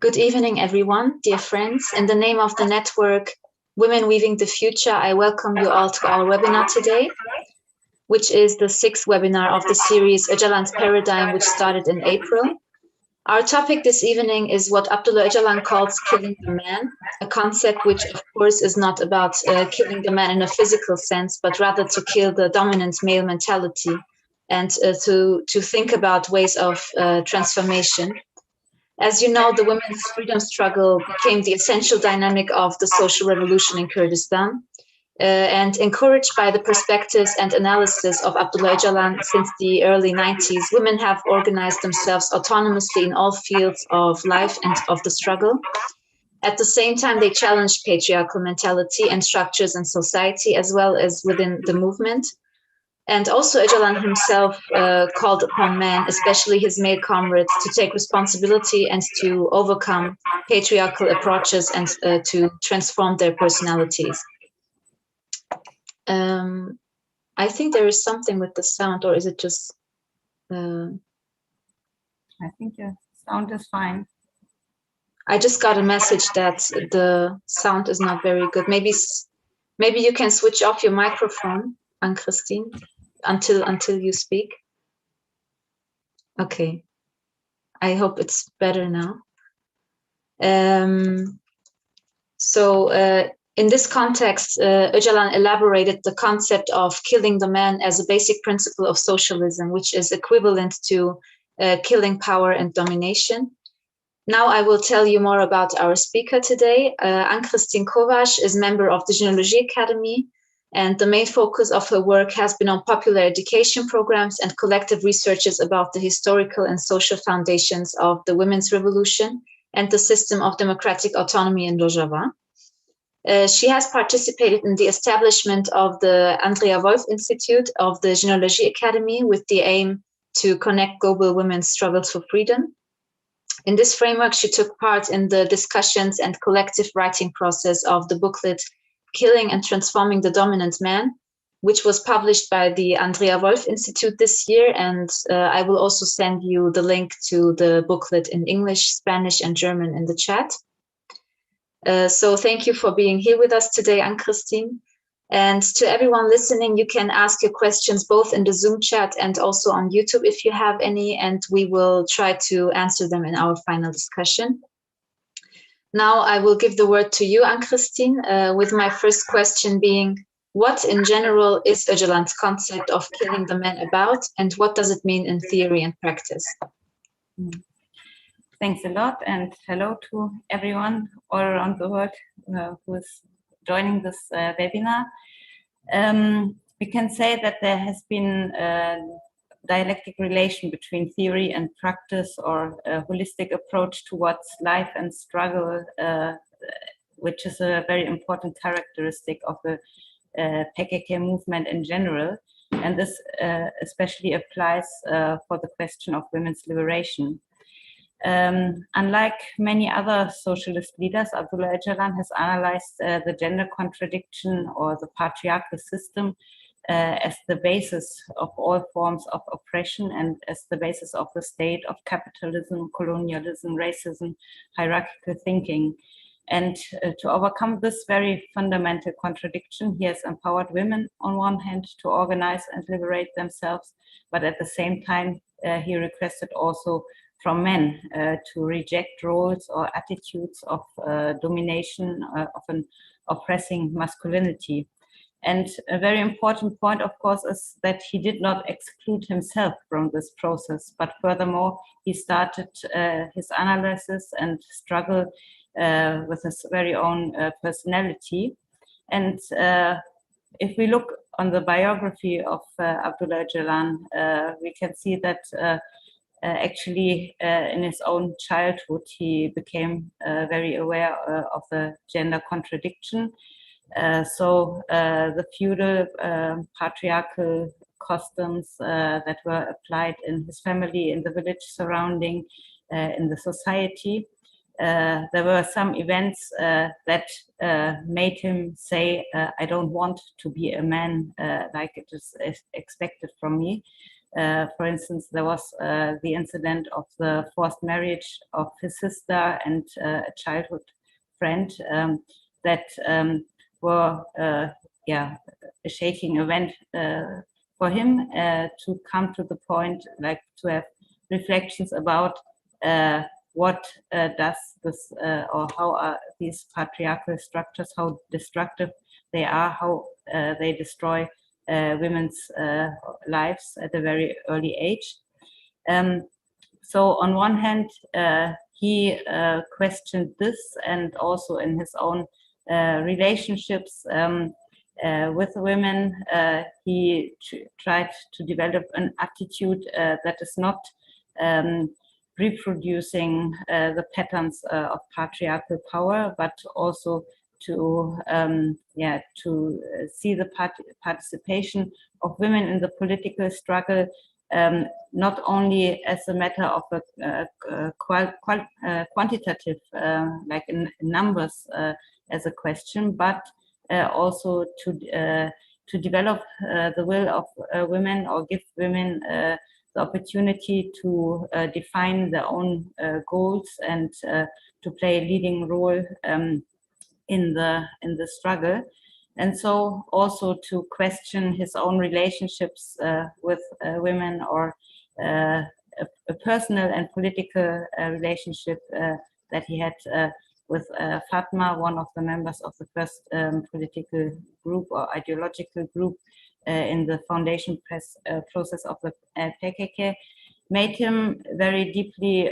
Good evening, everyone, dear friends. In the name of the network Women Weaving the Future, I welcome you all to our webinar today, which is the 6th webinar of the series Öcalan's Paradigm, which started in April. Our topic this evening is what Abdullah Öcalan calls killing the man, a concept which, of course, is not about killing the man in a physical sense, but rather to kill the dominant male mentality and to think about ways of transformation. As you know, the women's freedom struggle became the essential dynamic of the social revolution in Kurdistan. And encouraged by the perspectives and analysis of Abdullah Öcalan since the early 90s, women have organized themselves autonomously in all fields of life and of the struggle. At the same time, they challenged patriarchal mentality and structures in society, as well as within the movement. And also Öcalan himself called upon men, especially his male comrades, to take responsibility and to overcome patriarchal approaches and to transform their personalities. I think there is something with the sound, or is it just... I think the sound is fine. I just got a message that the sound is not very good. Maybe you can switch off your microphone, Anne-Christine, until you speak. Okay. I hope it's better now. In this context, Öcalan elaborated the concept of killing the man as a basic principle of socialism, which is equivalent to killing power and domination. Now I will tell you more about our speaker today. Anne-Christine Kovács is member of the Généalogie Academy, and the main focus of her work has been on popular education programs and collective researches about the historical and social foundations of the women's revolution and the system of democratic autonomy in Rojava. She has participated in the establishment of the Andrea Wolf Institute of the Généalogie Academy with the aim to connect global women's struggles for freedom. In this framework, she took part in the discussions and collective writing process of the booklet Killing and Transforming the Dominant Man, which was published by the Andrea Wolf Institute this year. And I will also send you the link to the booklet in English, Spanish, and German in the chat. So thank you for being here with us today, Anne-Christine. And to everyone listening, you can ask your questions both in the Zoom chat and also on YouTube if you have any, and we will try to answer them in our final discussion. Now I will give the word to you, Anne-Christine, with my first question being, what in general is Öcalan's concept of killing the man about, and what does it mean in theory and practice? Thanks a lot, and hello to everyone all around the world who is joining this webinar. We can say that there has been a dialectic relation between theory and practice, or a holistic approach towards life and struggle, which is a very important characteristic of the PKK movement in general. And this especially applies for the question of women's liberation. Unlike many other socialist leaders, Abdullah Öcalan has analyzed the gender contradiction or the patriarchal system as the basis of all forms of oppression and as the basis of the state of capitalism, colonialism, racism, hierarchical thinking. And to overcome this very fundamental contradiction, he has empowered women on one hand to organize and liberate themselves, but at the same time, he requested also from men to reject roles or attitudes of domination of an oppressing masculinity. And a very important point, of course, is that he did not exclude himself from this process, but furthermore, he started his analysis and struggle with his very own personality. And if we look on the biography of Abdullah Öcalan, we can see that actually, in his own childhood, he became very aware of the gender contradiction. So the feudal patriarchal customs that were applied in his family, in the village surrounding, in the society. There were some events that made him say, I don't want to be a man like it is expected from me. For instance, there was the incident of the forced marriage of his sister and a childhood friend that were a shaking event for him to come to the point, like to have reflections about what does this or how are these patriarchal structures, how destructive they are, how they destroy women's lives at a very early age. So on one hand, he questioned this, and also in his own relationships with women, he tried to develop an attitude that is not reproducing the patterns of patriarchal power, but also to see the participation of women in the political struggle not only as a matter of a quantitative, like in numbers, as a question, but also to develop the will of women, or give women the opportunity to define their own goals and to play a leading role in the struggle, and so also to question his own relationships with women, or a personal and political relationship that he had with Fatma, one of the members of the first political group or ideological group in the foundation process of the PKK, made him very deeply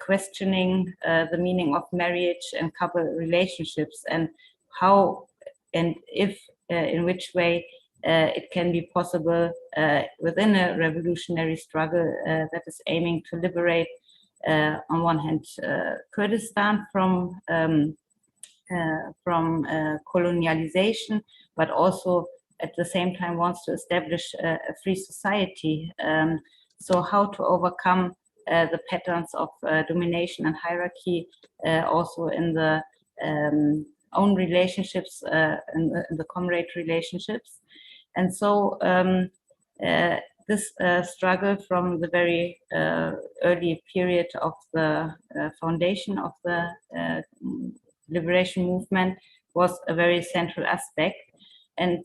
questioning the meaning of marriage and couple relationships, and how and if in which way it can be possible within a revolutionary struggle that is aiming to liberate on one hand Kurdistan from colonialization, but also at the same time wants to establish a free society. So how to overcome the patterns of domination and hierarchy also in the own relationships, in the comrade relationships. And so this struggle from the very early period of the foundation of the liberation movement was a very central aspect. And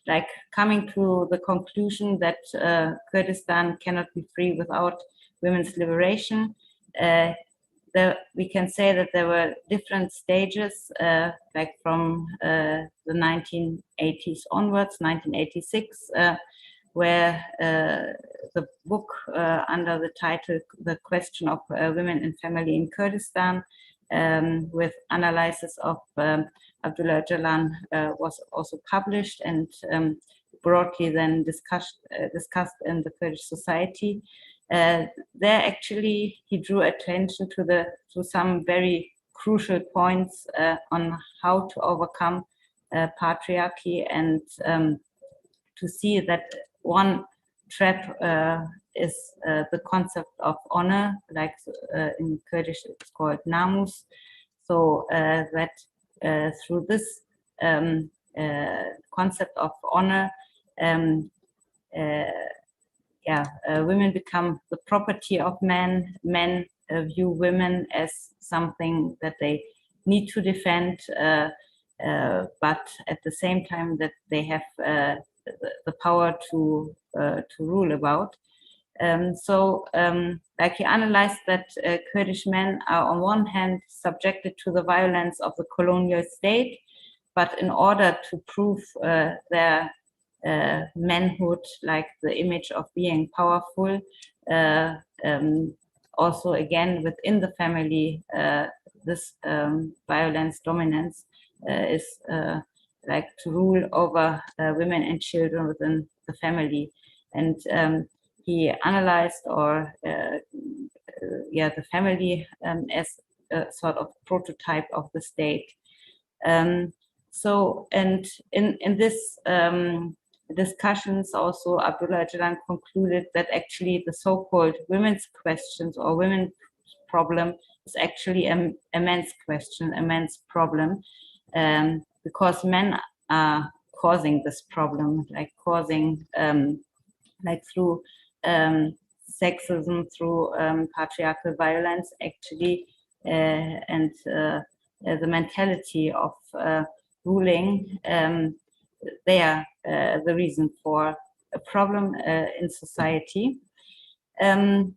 like coming to the conclusion that Kurdistan cannot be free without women's liberation, we can say that there were different stages, like from the 1980s onwards, 1986, where the book under the title "The Question of Women and Family in Kurdistan," with analyses of Abdullah Öcalan, was also published and broadly then discussed in the Kurdish society. There actually he drew attention to some very crucial points on how to overcome patriarchy, and to see that one trap is the concept of honor, like in Kurdish it's called namus. So that through this concept of honor, women become the property of men. Men view women as something that they need to defend, but at the same time that they have the power to rule about. Like he analyzed that Kurdish men are on one hand subjected to the violence of the colonial state, but in order to prove their manhood, like the image of being powerful, also again within the family, this violence, dominance is like to rule over women and children within the family. And he analyzed the family as a sort of prototype of the state. And in this discussions also, Abdullah Öcalan concluded that actually the so-called women's questions or women's problem is actually a men's question, a men's problem, because men are causing this problem, like causing like through sexism, through patriarchal violence, actually, and the mentality of ruling, they are the reason for a problem in society. And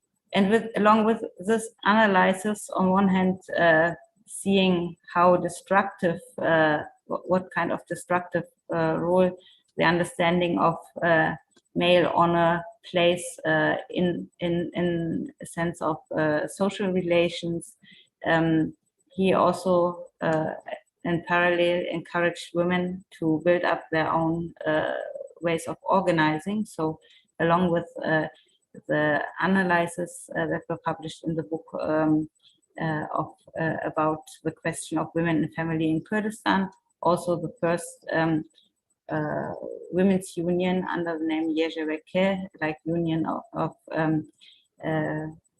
along with this analysis, on one hand, seeing how destructive, what kind of destructive role the understanding of male honor plays in a sense of social relations. He also, in parallel, encouraged women to build up their own ways of organizing. So, along with the analyses that were published in the book about the question of women and family in Kurdistan, also the first women's union under the name Hereby, like Union of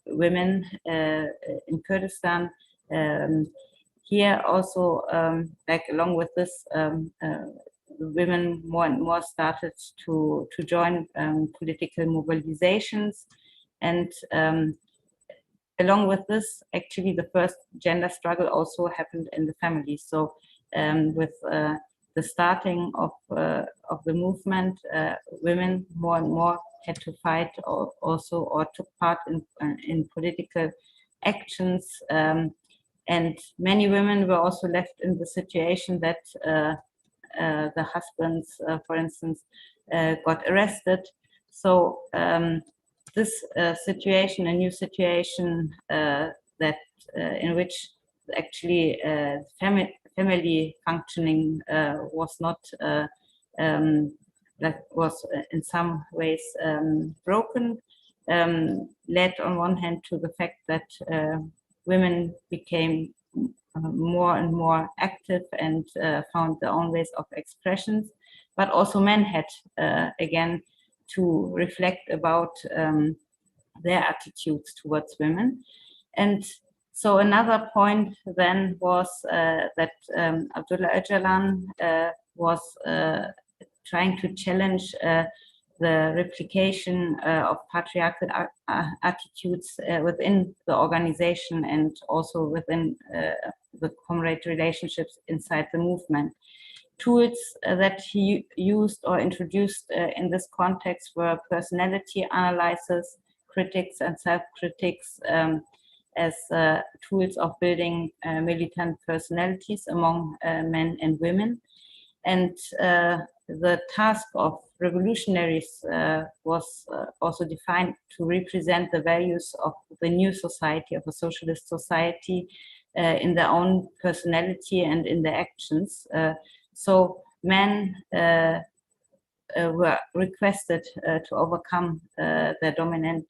Women in Kurdistan. Here also, like along with this, women more and more started to join political mobilizations, and along with this, actually, the first gender struggle also happened in the family. So, with the starting of the movement, women more and more had to fight or took part in political actions, and many women were also left in the situation that the husbands, for instance, got arrested. So this situation, a new situation that in which actually family functioning was not that was in some ways broken, led on one hand to the fact that women became more and more active and found their own ways of expressions, but also men had again to reflect about their attitudes towards women. And so another point then was that Abdullah Öcalan was trying to challenge the replication of patriarchal attitudes within the organization and also within the comrade relationships inside the movement. Tools that he used or introduced in this context were personality analysis, critics and self-critics as tools of building militant personalities among men and women. And the task of revolutionaries was also defined to represent the values of the new society, of a socialist society, in their own personality and in their actions. So men were requested to overcome their dominant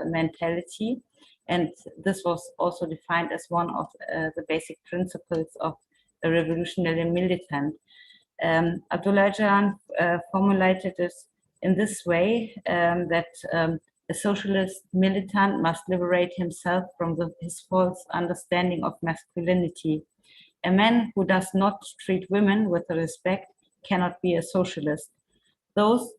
mentality. And this was also defined as one of the basic principles of a revolutionary militant. Abdullah Öcalan formulated this in this way, that a socialist militant must liberate himself from his false understanding of masculinity. A man who does not treat women with respect cannot be a socialist. Those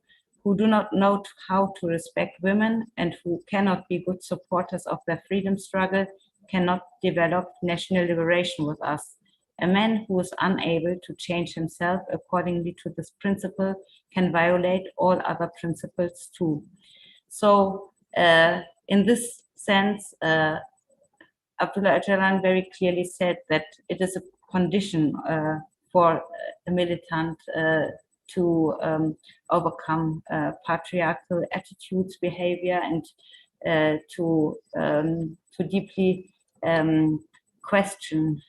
who do not know how to respect women and who cannot be good supporters of their freedom struggle cannot develop national liberation with us. A man who is unable to change himself accordingly to this principle can violate all other principles too. So in this sense, Abdullah Öcalan very clearly said that it is a condition for a militant to overcome patriarchal attitudes, behavior, and to deeply question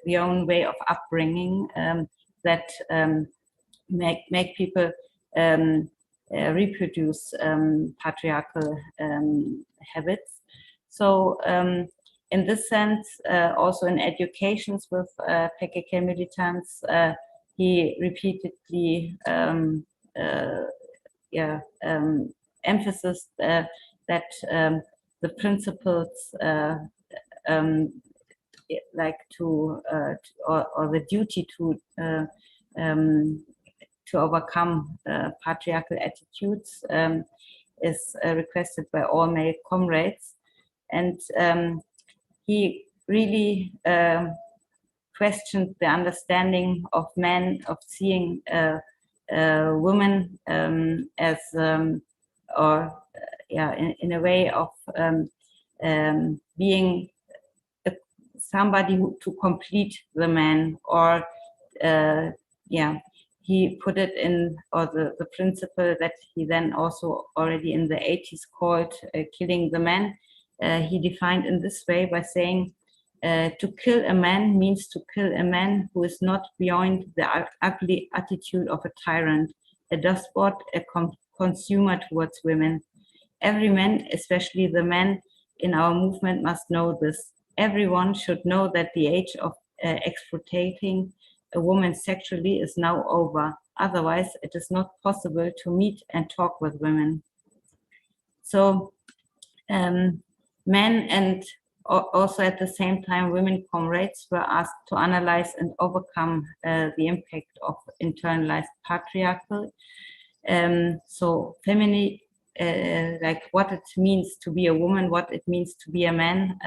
the own way of upbringing that make people reproduce patriarchal habits. So in this sense, also in educations with PKK militants, he repeatedly emphasized that the principles like or the duty to to overcome patriarchal attitudes is requested by all male comrades. And he really questioned the understanding of men, of seeing women as, in a way of being somebody to complete the man, or he put it in, or the principle that he then also already in the 80s called killing the man. He defined in this way by saying, to kill a man means to kill a man who is not beyond the ugly attitude of a tyrant, a despot, a consumer towards women. Every man, especially the men in our movement, must know this. Everyone should know that the age of exploiting a woman sexually is now over. Otherwise, it is not possible to meet and talk with women. So men and also at the same time women comrades were asked to analyze and overcome the impact of internalized patriarchal. So feminine, like what it means to be a woman, what it means to be a man,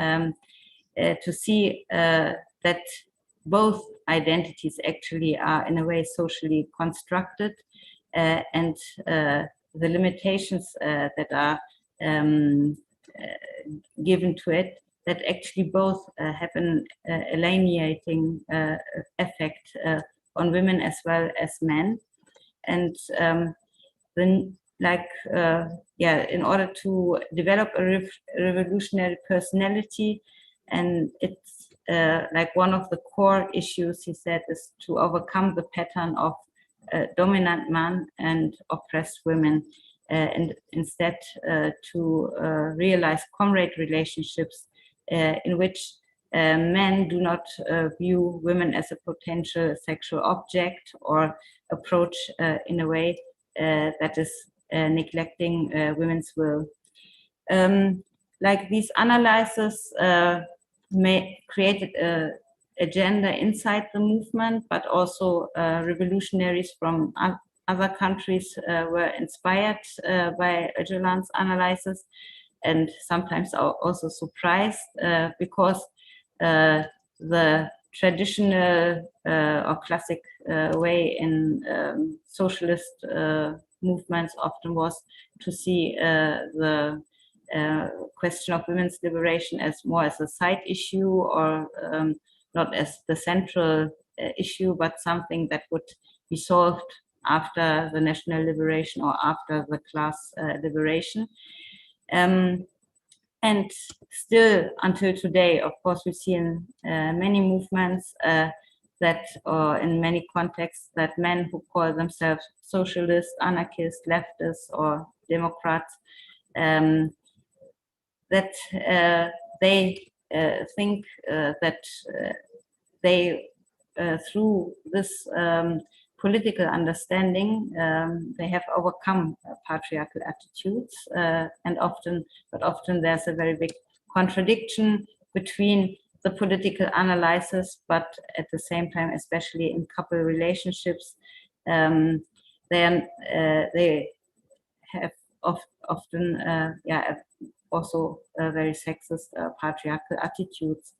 to see that both identities actually are in a way socially constructed, and the limitations that are given to it, that actually both have an alienating effect on women as well as men. And then, in order to develop a revolutionary personality, and it's like one of the core issues, he said, is to overcome the pattern of dominant men and oppressed women, and instead to realize comrade relationships in which men do not view women as a potential sexual object, or approach in a way that is neglecting women's will. Like these analyses created a agenda inside the movement, but also revolutionaries from other countries were inspired by Öcalan's analysis, and sometimes are also surprised because the traditional or classic way in socialist movements often was to see the question of women's liberation as more as a side issue, or not as the central issue, but something that would be solved after the national liberation or after the class liberation. And still until today, of course, we see in many movements that, or in many contexts, that men who call themselves socialists, anarchists, leftists, or democrats, that they think that they, through this political understanding, they have overcome patriarchal attitudes, and often there's a very big contradiction between the political analysis, but at the same time, especially in couple relationships, they have often also very sexist patriarchal attitudes.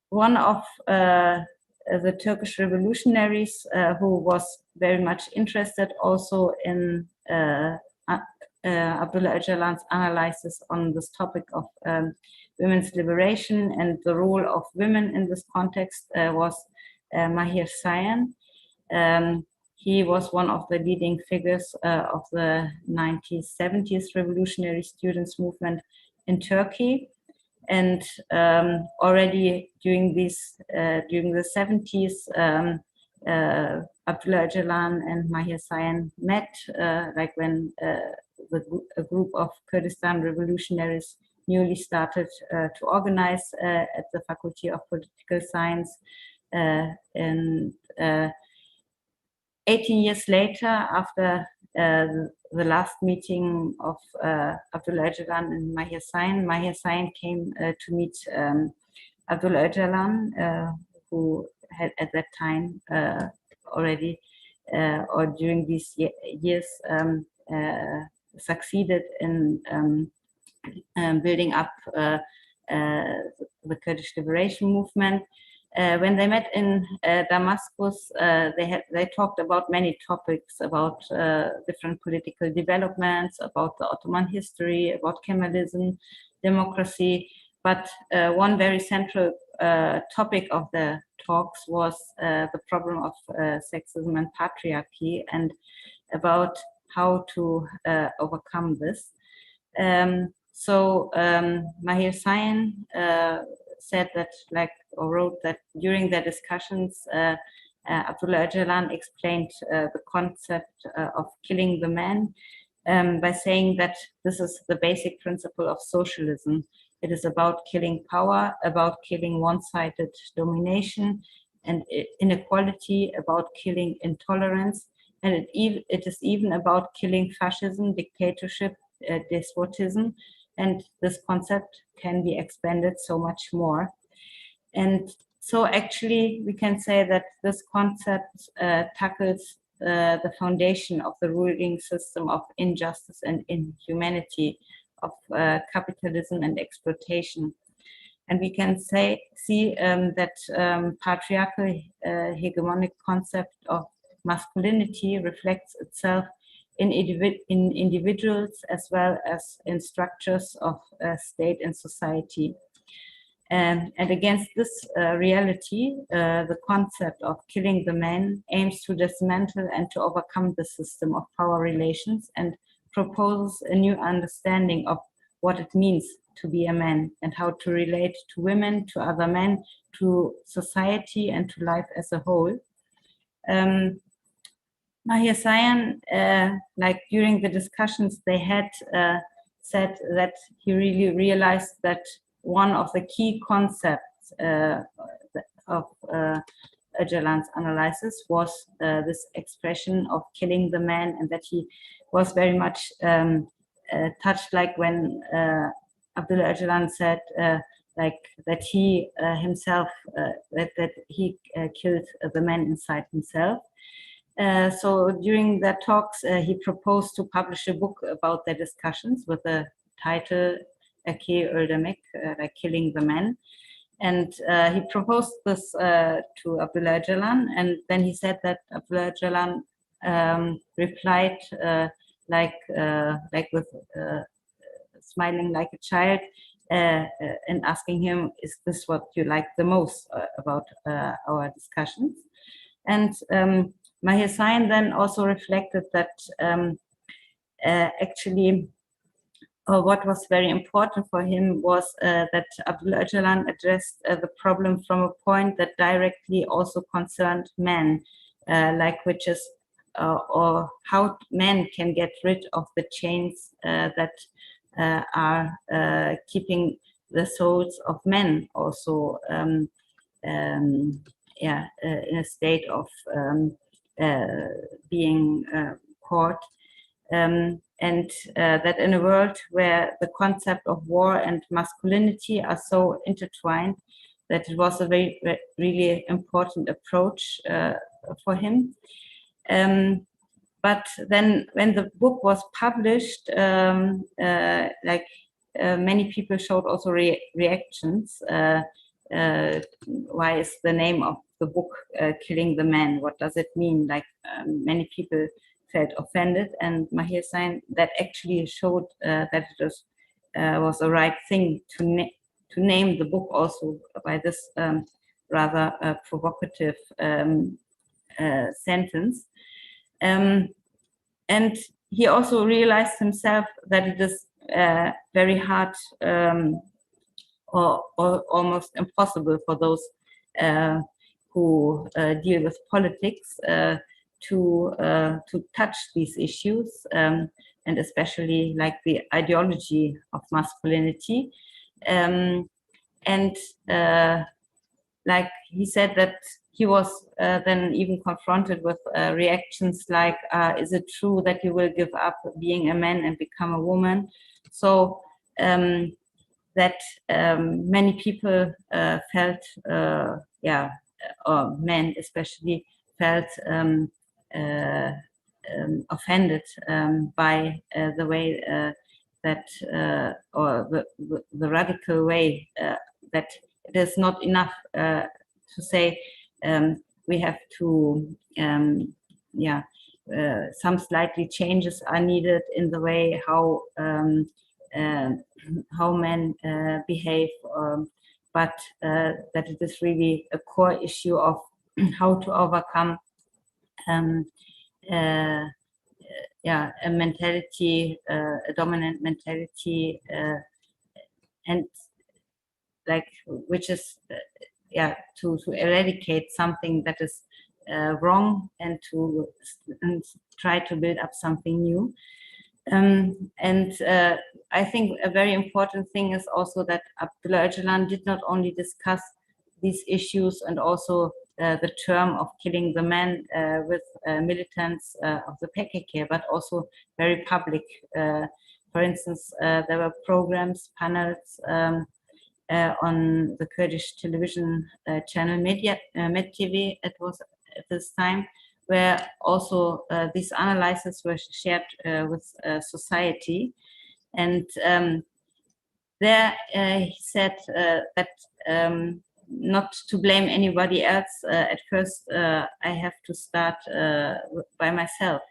One of the Turkish revolutionaries who was very much interested also in Abdullah Öcalan's analysis on this topic of women's liberation and the role of women in this context was Mahir Sayan. He was one of the leading figures of the 1970s revolutionary students movement in Turkey. And already during the 70s, Abdullah Öcalan and Mahir Sayan met, like when a group of Kurdistan revolutionaries newly started to organize at the Faculty of Political Science. And 18 years later, after the last meeting of Abdullah Öcalan and Mahir Sayan came to meet Abdullah Öcalan, who had at that time already, or during these years, succeeded in building up the Kurdish liberation movement. When they met in Damascus, they talked about many topics, about different political developments, about the Ottoman history, about Kemalism, democracy. But one very central topic of the talks was the problem of sexism and patriarchy, and about how to overcome this. So Mahir Sain said that, or wrote that during their discussions, Abdullah Öcalan explained the concept of killing the man by saying that this is the basic principle of socialism. It is about killing power, about killing one-sided domination and inequality, about killing intolerance, and it is even about killing fascism, dictatorship, despotism, and this concept can be expanded so much more. And so actually we can say that this concept tackles the foundation of the ruling system of injustice and inhumanity, of capitalism and exploitation. And we can see that patriarchal hegemonic concept of masculinity reflects itself in individuals as well as in structures of state and society. And against this reality, the concept of killing the man aims to dismantle and to overcome the system of power relations and proposes a new understanding of what it means to be a man and how to relate to women, to other men, to society, and to life as a whole. Mahir Sain, during the discussions they had, said that he really realized that one of the key concepts of Öcalan's analysis was this expression of killing the man, and that he was very much touched, like when Abdullah Öcalan said that he himself, that he killed the man inside himself. So during their talks, he proposed to publish a book about their discussions with the title Eki Öldürmek, like killing the man. And he proposed this to Abdullah Öcalan, and then he said that Abdullah Öcalan replied with smiling like a child and asking him, "Is this what you like the most about our discussions?" And Mahir Sain then also reflected that actually what was very important for him was that Abdullah Öcalan addressed the problem from a point that directly also concerned men, which is or how men can get rid of the chains that are keeping the souls of men also in a state of being caught. And that in a world where the concept of war and masculinity are so intertwined, that it was a really important approach for him. But then when the book was published, many people showed also reactions. Why is the name of the book Killing the Man? What does it mean? Many people felt offended, and Mahir Sain that actually showed that it was the right thing to name the book also by this rather provocative sentence. And he also realized himself that it is very hard or almost impossible for those who deal with politics to touch these issues, and especially like the ideology of masculinity. Like he said that he was then even confronted with reactions like, is it true that you will give up being a man and become a woman? So that many people felt or men especially, felt offended by the way that, or the radical way that it is not enough to say we have to, some slightly changes are needed in the way how men behave, but that it is really a core issue of how to overcome a mentality, a dominant mentality, and like which is to eradicate something that is wrong and to try to build up something new. I think a very important thing is also that Abdullah Öcalan did not only discuss these issues and also the term of killing the man with militants of the PKK, but also very public. For instance, there were programs, panels on the Kurdish television channel MedTV. It was at this time, where also these analyses were shared with society. And there he said that not to blame anybody else. At first, I have to start by myself.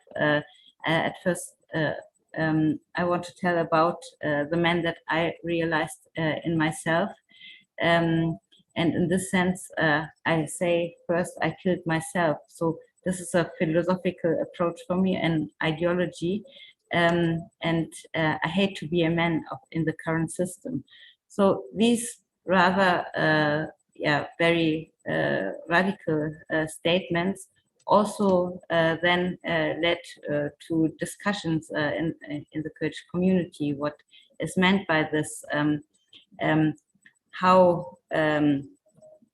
At first, I want to tell about the man that I realized in myself. And in this sense, I say first I killed myself. So this is a philosophical approach for me, an ideology. And I hate to be a man in the current system. So these rather very radical statements also then led to discussions in the Kurdish community. What is meant by this? How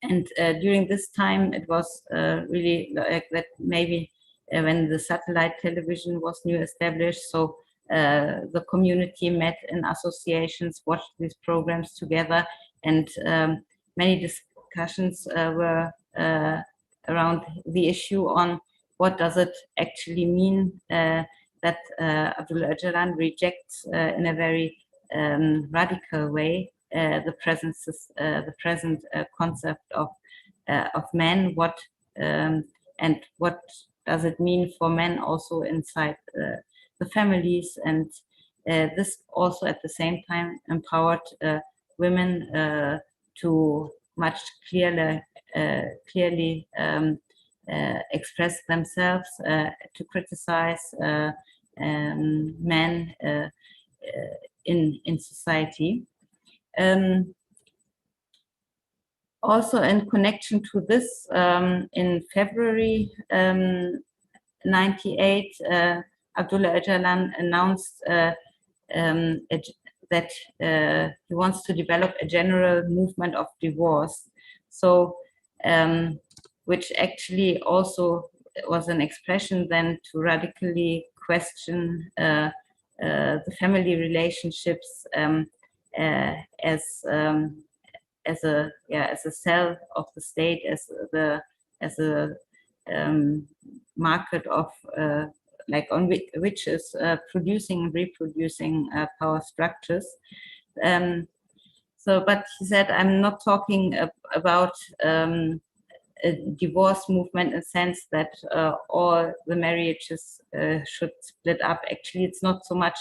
and during this time it was really like that. Maybe when the satellite television was new established, so the community met in associations, watched these programs together, and many discussions were around the issue on what does it actually mean that Abdullah Öcalan rejects in a very radical way the present concept of men. What and what does it mean for men also inside the families, and this also at the same time empowered women to much clearly express themselves, to criticize men in society. Also in connection to this, in February 98, Abdullah Öcalan announced that he wants to develop a general movement of divorce. So, which actually also was an expression then to radically question the family relationships as a cell of the state, as a market of like on which is producing and reproducing power structures. But he said, I'm not talking about a divorce movement in the sense that all the marriages should split up. Actually, it's not so much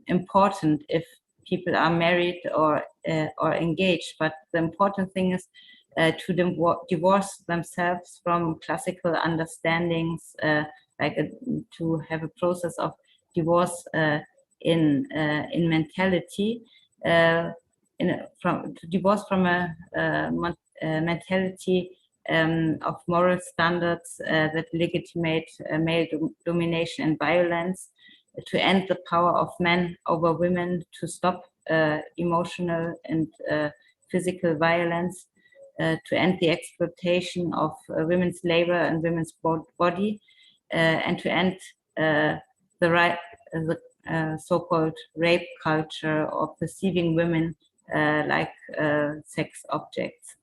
important if people are married or engaged, but the important thing is to divorce themselves from classical understandings, to have a process of divorce in mentality, to divorce from a mentality of moral standards that legitimate male domination and violence, to end the power of men over women, to stop emotional and physical violence, to end the exploitation of women's labor and women's body, and to end the so-called rape culture of perceiving women like sex objects.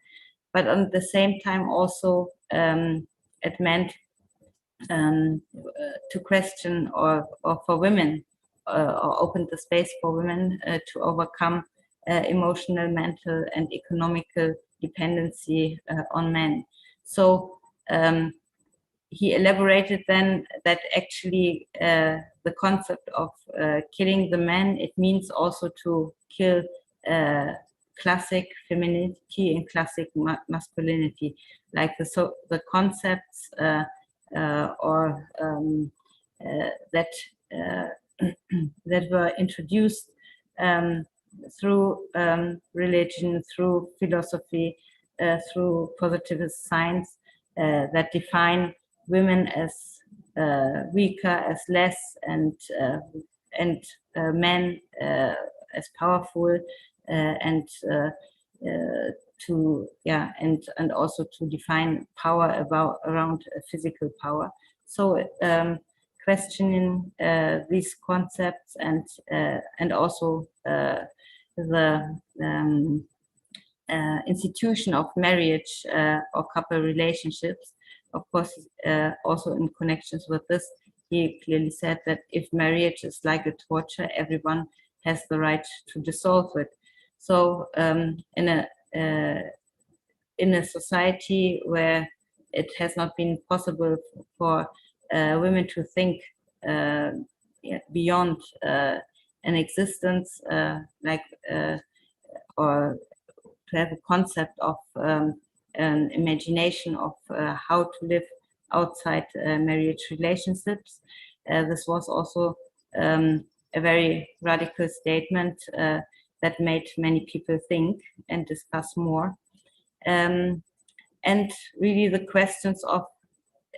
but at the same time also it meant to question or for women, or opened the space for women to overcome emotional, mental, and economical dependency on men. So he elaborated then that actually the concept of killing the man, it means also to kill classic femininity and classic masculinity, like the concepts or that that were introduced through religion, through philosophy, through positivist science, that define women as weaker, as less, and men as powerful, and to and also to define power around physical power. So questioning these concepts and also the institution of marriage or couple relationships. Of course, also in connections with this, he clearly said that if marriage is like a torture, everyone has the right to dissolve it. So in a society where it has not been possible for women to think beyond an existence, or to have a concept of an imagination of how to live outside marriage relationships. This was also a very radical statement that made many people think and discuss more. And really the questions of,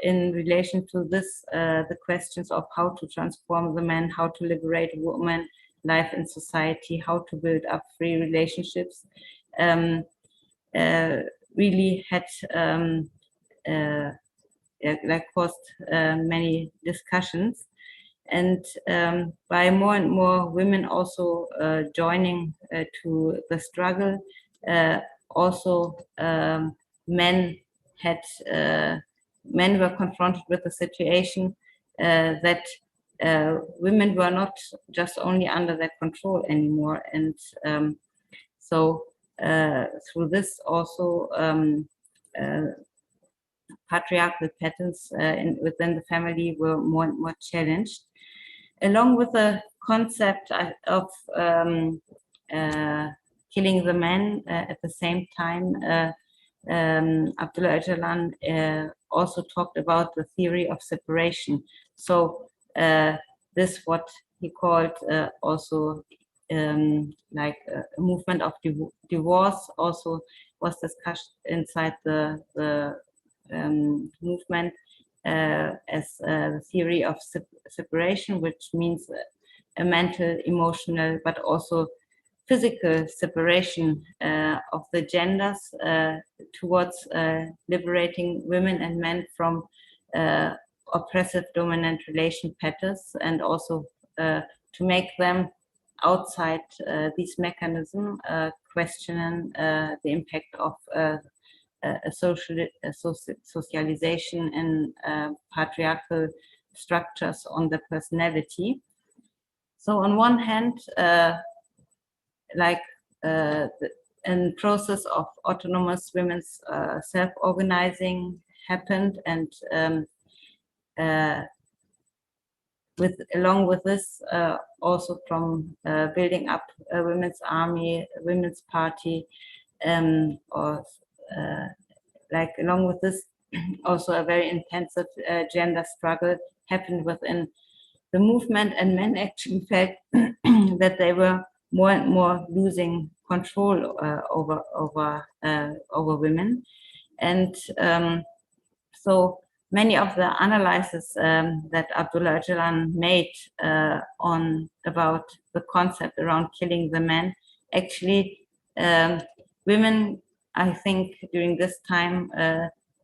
in relation to this, the questions of how to transform the man, how to liberate women, life in society, how to build up free relationships, really had caused many discussions. And by more and more women also joining to the struggle, also men were confronted with the situation that women were not just only under their control anymore. And so through this also patriarchal patterns within the family were more and more challenged, along with the concept of killing the man. At the same time, Abdullah Öcalan also talked about the theory of separation. So this what he called also like a movement of divorce also was discussed inside the movement as the theory of separation, which means a mental, emotional, but also physical separation of the genders towards liberating women and men from oppressive dominant relation patterns, and also to make them outside these mechanisms, questioning the impact of socialization in patriarchal structures on the personality. So on one hand, a process of autonomous women's self-organizing happened, and along with this, also from building up a women's army, a women's party, or along with this, also a very intensive gender struggle happened within the movement, and men actually felt that they were more and more losing control over women. And so many of the analyses that Abdullah Öcalan made about the concept around killing the man, actually women, I think, during this time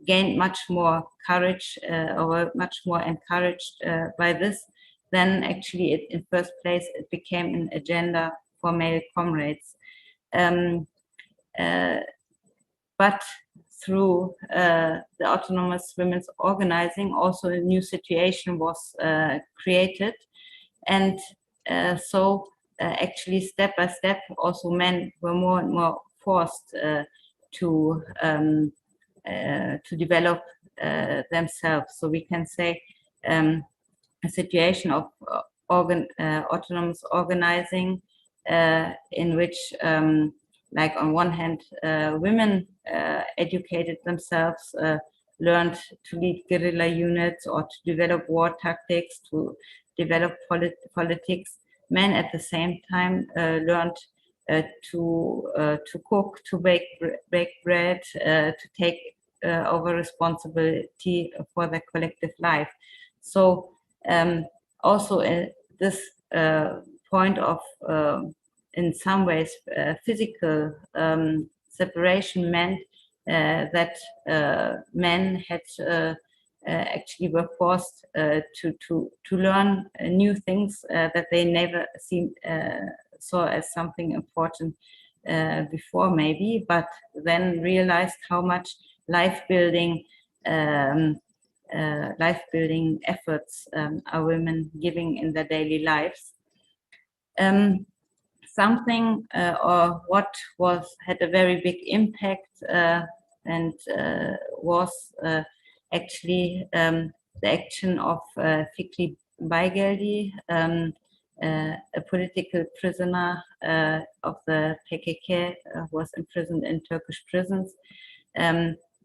gained much more courage, or were much more encouraged by this. Then actually in first place it became an agenda for male comrades. but through the autonomous women's organizing, also a new situation was created. And so actually, step by step, also men were more and more forced to develop themselves. So we can say a situation of autonomous organizing in which, like on one hand, women educated themselves, learned to lead guerrilla units or to develop war tactics, to develop politics. Men at the same time learned to cook, to bake bread, to take over responsibility for their collective life. So also this point of, in some ways, physical separation meant that men had actually were forced to learn new things that they never saw as something important before, maybe, but then realized how much life building efforts are women giving in their daily lives. Something or what had a very big impact and was actually the action of Fikri Baygeldi, a political prisoner of the PKK, was imprisoned in Turkish prisons.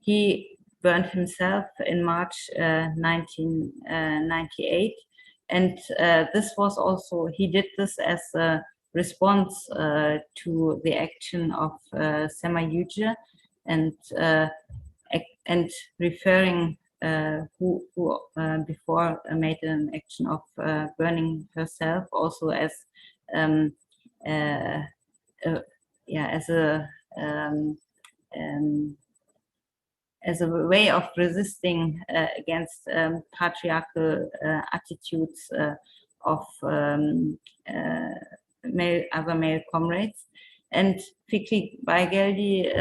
He burned himself in March 1998, and this was also, he did this as a response to the action of Sema Yüce, and referring who before made an action of burning herself, also as as a way of resisting against patriarchal attitudes of other male comrades. And Fikri Baygeldi,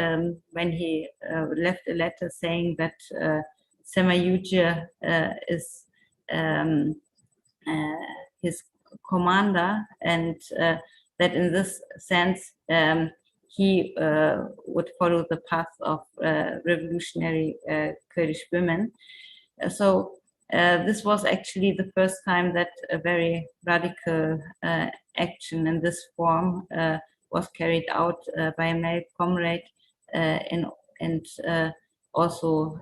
when he left a letter saying that Sema Yüce is his commander, and that in this sense he would follow the path of revolutionary Kurdish women. So this was actually the first time that a very radical action in this form was carried out by a male comrade, and also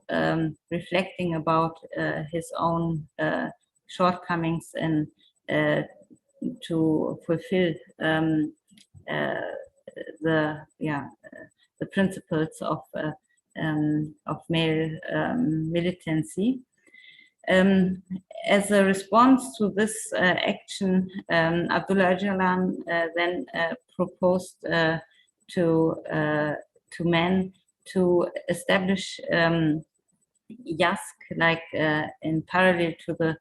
reflecting about his own shortcomings and to fulfill the principles of male militancy. As a response to this action, Abdullah Öcalan then proposed to men to establish YASK, like in parallel to the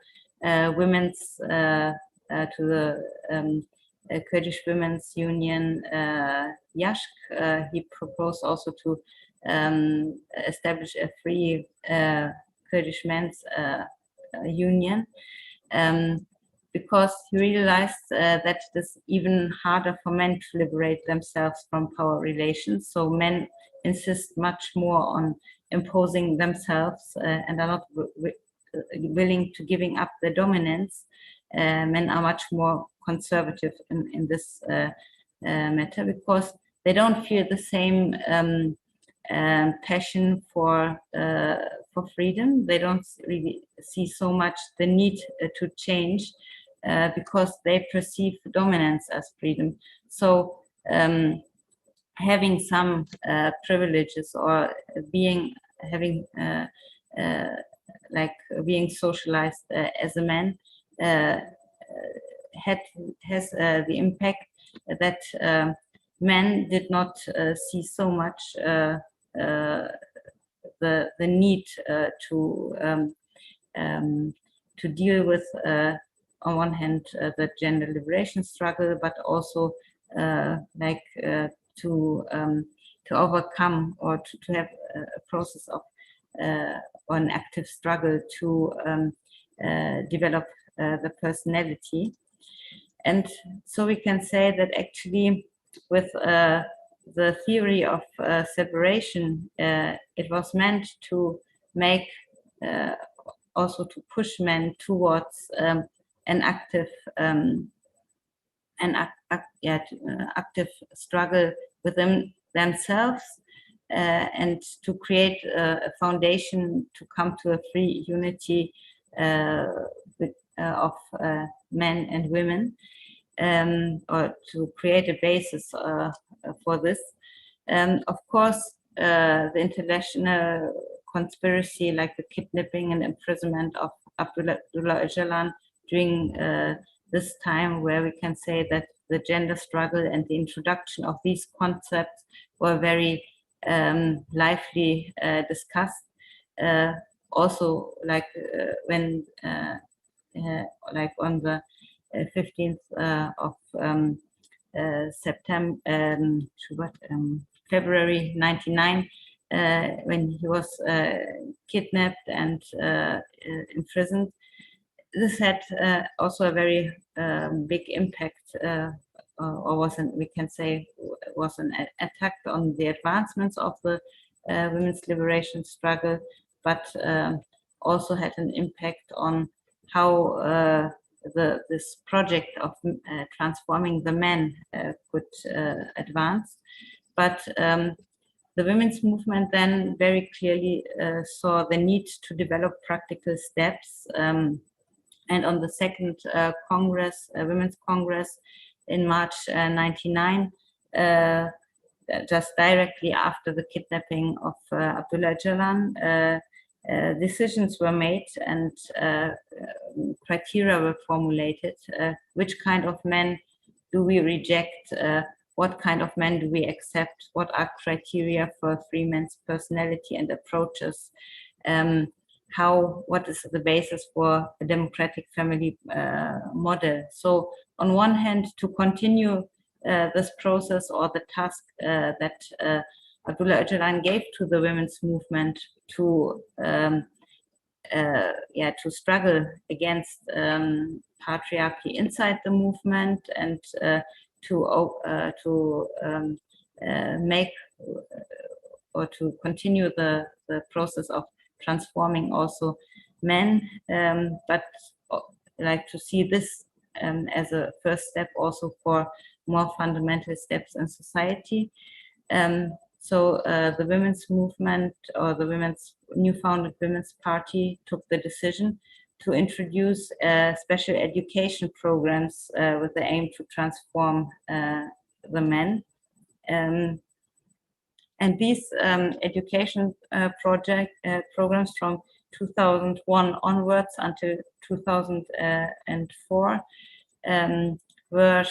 women's, to the Kurdish Women's Union, YASK. He proposed also to establish a free Kurdish men's union, because he realized that it is even harder for men to liberate themselves from power relations. So men insist much more on imposing themselves and are not willing to giving up their dominance. Men are much more conservative in this matter, because they don't feel the same passion for freedom. They don't really see so much the need to change, because they perceive dominance as freedom. So having some privileges, or having being socialized as a man has the impact that men did not see so much the need to deal with, on one hand, the gender liberation struggle, but also to overcome or to have a process of or an active struggle to develop the personality. And so we can say that actually with the theory of separation, it was meant to make also to push men towards an active active struggle within themselves, and to create a foundation to come to a free unity of men and women, or to create a basis for this. Of course, the international conspiracy, like the kidnapping and imprisonment of Abdullah Öcalan during this time, where we can say that the gender struggle and the introduction of these concepts were very lively discussed. Also, like when like on the 15th of September, February 99, when he was kidnapped and imprisoned. This had also a very big impact, or we can say was an attack on the advancements of the women's liberation struggle, but also had an impact on how this project of transforming the men could advance. But the women's movement then very clearly saw the need to develop practical steps. And on the second Congress, Women's Congress in March 99, just directly after the kidnapping of Abdullah Öcalan, decisions were made and criteria were formulated. Which kind of men do we reject? What kind of men do we accept? What are criteria for free men's personality and approaches? What is the basis for a democratic family model? So on one hand, to continue this process or the task that Abdullah Öcalan gave to the women's movement to struggle against patriarchy inside the movement, and to make or to continue the process of transforming also men, but like to see this as a first step also for more fundamental steps in society. So the women's movement, or the new founded Women's Party, took the decision to introduce special education programs with the aim to transform the men. And these education programs from 2001 onwards until 2004 were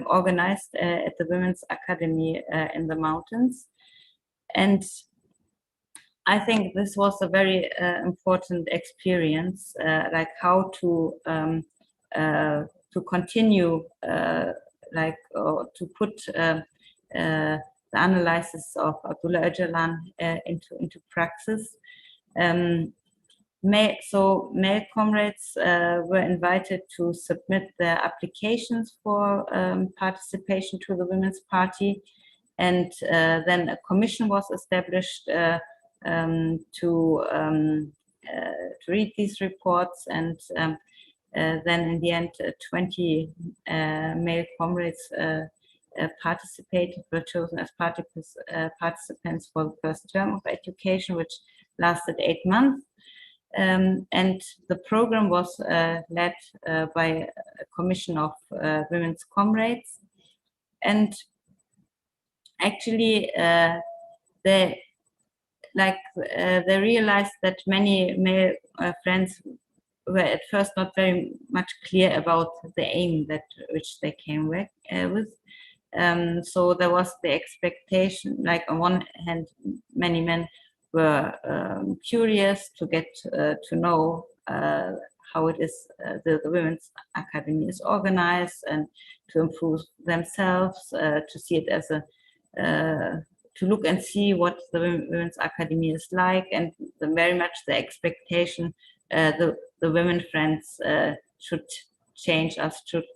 organized at the Women's Academy in the mountains. And I think this was a very important experience, like how to continue, to put the analysis of Abdullah Öcalan into praxis. Male comrades were invited to submit their applications for participation to the Women's Party, and then a commission was established to read these reports, and then in the end 20 male comrades were chosen as participants for the first term of education, which lasted 8 months. And the program was led by a commission of women's comrades. And actually they realized that many male friends were at first not very much clear about the aim which they came with. So there was the expectation, like on one hand, many men were curious to get to know how it is the Women's Academy is organized, and to improve themselves, to see it as to look and see what the Women's Academy is like, and very much the expectation the women friends should change us, should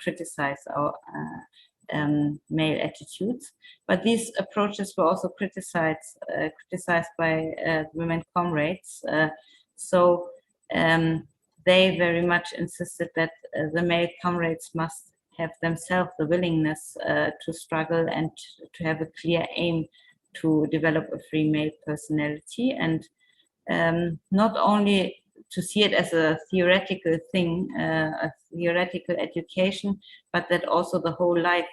criticize our male attitudes. But these approaches were also criticized by women comrades. So they very much insisted that the male comrades must have themselves the willingness to struggle and to have a clear aim to develop a free male personality, and not only to see it as a theoretical thing, a theoretical education, but that also the whole life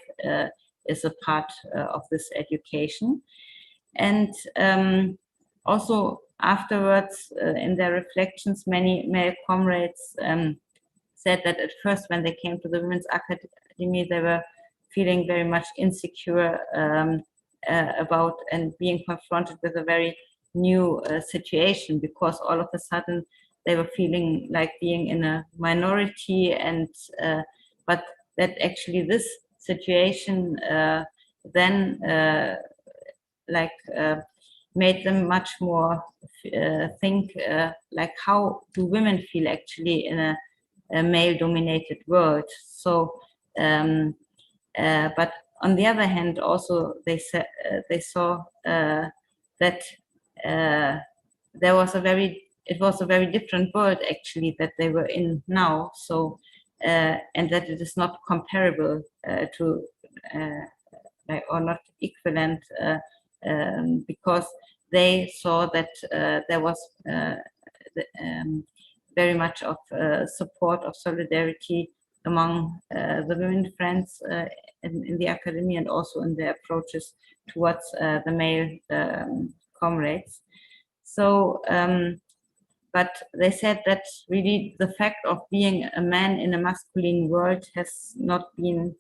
is a part of this education. And also afterwards, in their reflections, many male comrades said that at first when they came to the Women's Academy, they were feeling very much insecure about and being confronted with a very new situation, because all of a sudden they were feeling like being in a minority, and but that actually this situation then made them much more think like, how do women feel actually in a male-dominated world? So, but on the other hand, also they saw that it was a very different world actually that they were in now. So, and that it is not comparable to or not equivalent, because they saw that there was very much of support, of solidarity among the women friends in the academy, and also in their approaches towards the male comrades. So, but they said that really the fact of being a man in a masculine world has not been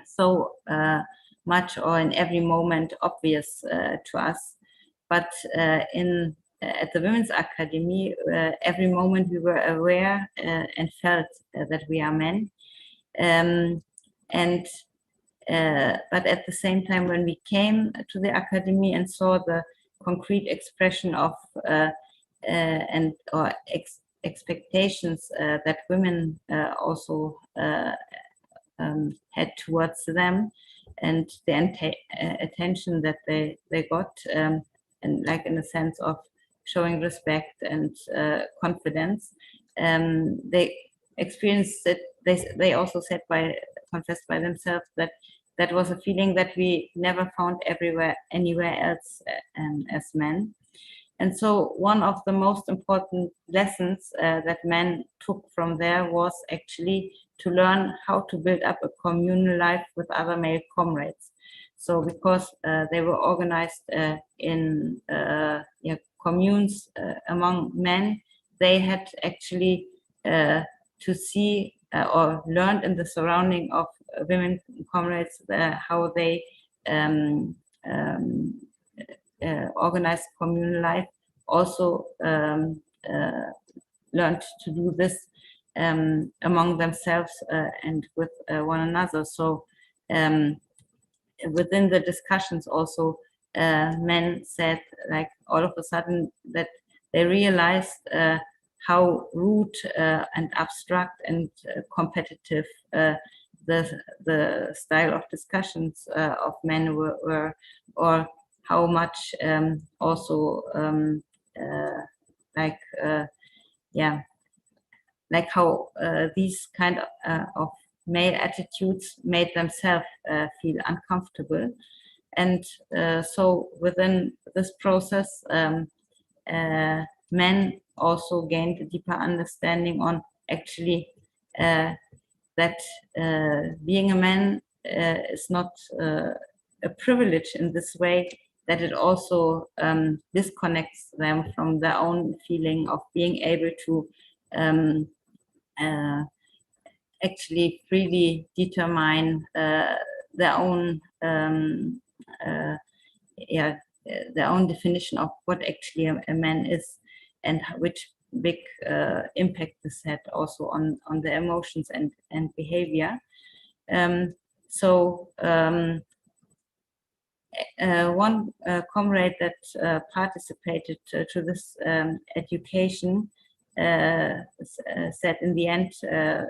so much or in every moment obvious to us. But at the Women's Academy, every moment we were aware and felt that we are men. But at the same time, when we came to the academy and saw the concrete expression of expectations that women also had towards them, and the attention that they got, and like in a sense of showing respect and confidence, they experienced it. They also confessed by themselves that that was a feeling that we never found anywhere else as men. And so one of the most important lessons that men took from there was actually to learn how to build up a communal life with other male comrades. So because they were organized in communes among men, they had actually to see or learned in the surrounding of women comrades how they organized communal life, also learned to do this among themselves and with one another. So within the discussions also, men said, like, all of a sudden that they realized how rude and abstract and competitive the style of discussions of men were, or how much also like how these kind of male attitudes made themselves feel uncomfortable. And so within this process, men also gained a deeper understanding on actually that being a man is not a privilege in this way, that it also disconnects them from their own feeling of being able to actually freely determine their own their own definition of what actually a man is, and which big impact this had also on their emotions and behavior. one comrade that participated to this education said in the end,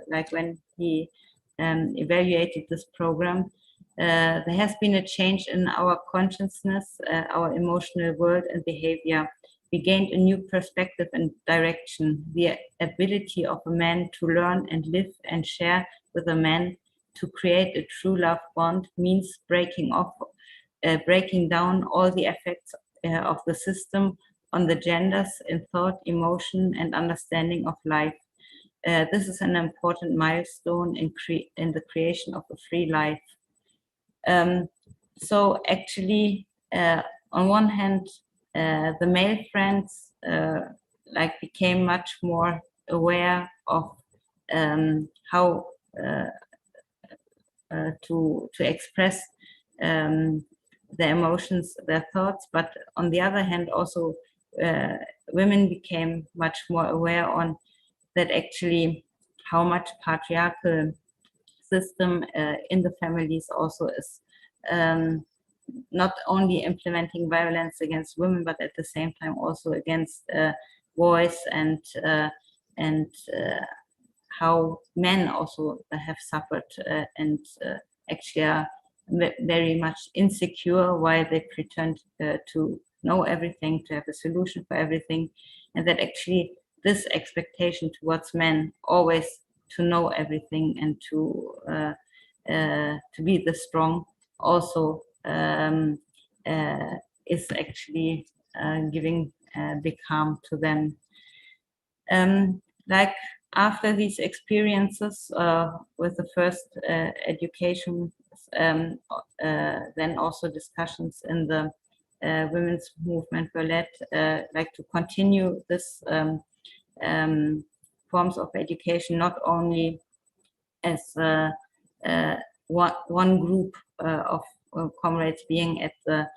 like when he evaluated this program, there has been a change in our consciousness, our emotional world and behavior. We gained a new perspective and direction. The ability of a man to learn and live and share with a man to create a true love bond means breaking down all the effects of the system on the genders in thought, emotion, and understanding of life. This is an important milestone in the creation of a free life. So actually, on one hand, the male friends like became much more aware of how to express their emotions, their thoughts, but on the other hand, also women became much more aware on that actually how much patriarchal system in the families also is not only implementing violence against women, but at the same time also against boys and how men also have suffered and actually are very much insecure while they pretend to know everything, to have a solution for everything, and that actually this expectation towards men always to know everything and to be the strong also is actually giving big harm to them. Like after these experiences with the first education, then also discussions in the women's movement were led like to continue this forms of education, not only as one group of comrades being at the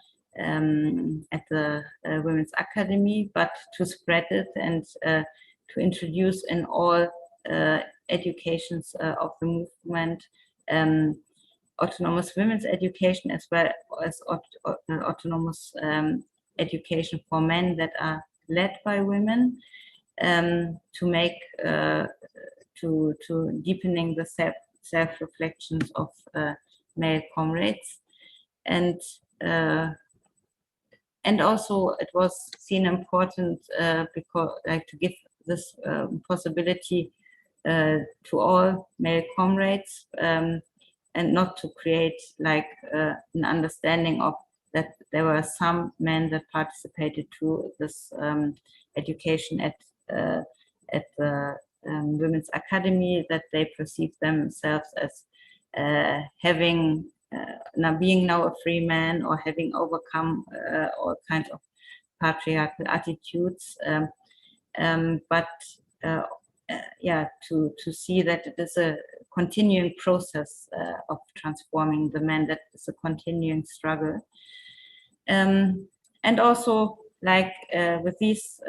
Women's Academy, but to spread it and to introduce in all educations of the movement autonomous women's education, as well as autonomous education for men that are led by women, to make to deepening the self-reflections of male comrades, and also it was seen important because like to give this possibility to all male comrades, and not to create like an understanding of that there were some men that participated to this education at the Women's Academy, that they perceive themselves as having being now a free man, or having overcome all kinds of patriarchal attitudes, but yeah, to see that it is a continuing process of transforming the men, that is a continuing struggle. And also like with these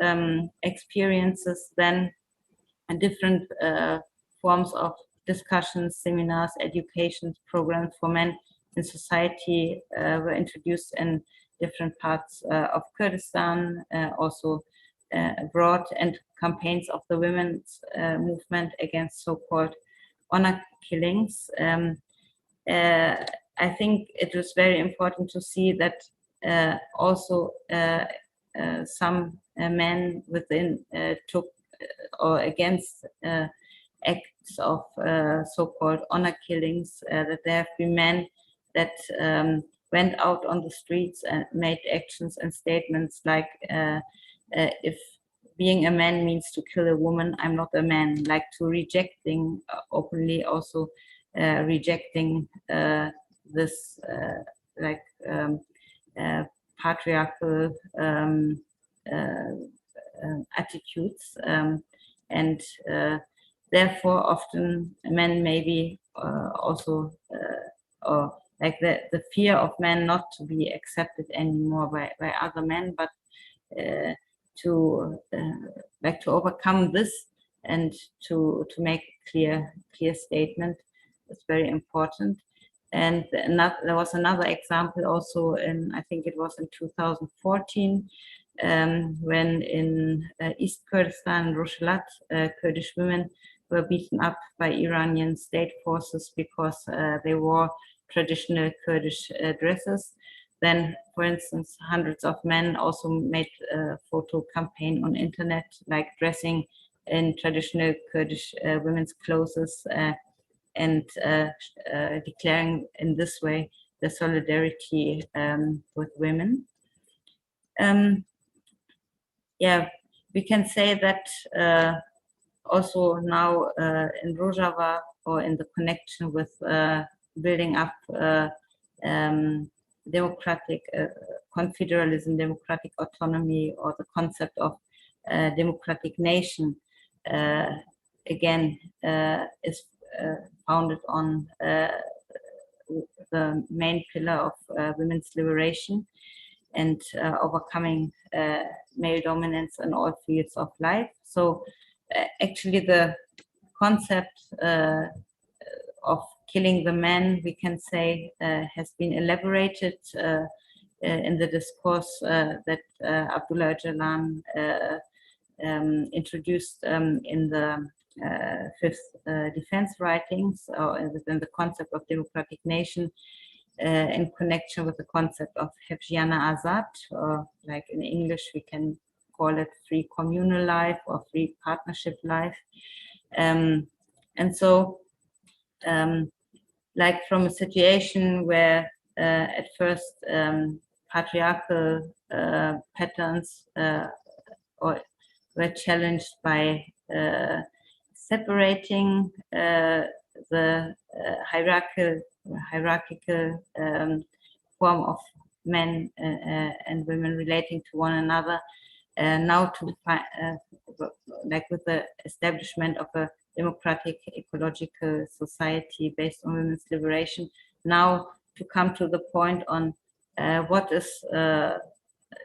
experiences, then different forms of discussions, seminars, education programs for men in society were introduced in different parts of Kurdistan, also abroad, and campaigns of the women's movement against so-called honor killings. I think it was very important to see that also some men within took or against acts of so-called honor killings, that there have been men that went out on the streets and made actions and statements like, if being a man means to kill a woman, I'm not a man, like to rejecting openly also rejecting this like patriarchal attitudes, and therefore often men maybe also or like the fear of men not to be accepted anymore by other men, but to like to overcome this and to make clear statement is very important. And there was another example also in, I think it was in 2014, when in East Kurdistan, Rojhelat, Kurdish women were beaten up by Iranian state forces because they wore traditional Kurdish dresses. Then, for instance, hundreds of men also made a photo campaign on internet, like dressing in traditional Kurdish women's clothes and declaring in this way the solidarity with women. Yeah, we can say that also now in Rojava, or in the connection with building up democratic confederalism, democratic autonomy, or the concept of democratic nation, again is founded on the main pillar of women's liberation and overcoming male dominance in all fields of life. So actually the concept of killing the man, we can say, has been elaborated in the discourse that Abdullah Öcalan introduced in the fifth defense writings, or within the concept of democratic nation, in connection with the concept of Hefjiana Azad, or like in English we can call it free communal life or free partnership life. And so like from a situation where at first patriarchal patterns or were challenged by separating the hierarchical form of men and women relating to one another, now to like with the establishment of a democratic ecological society based on women's liberation, now to come to the point on what is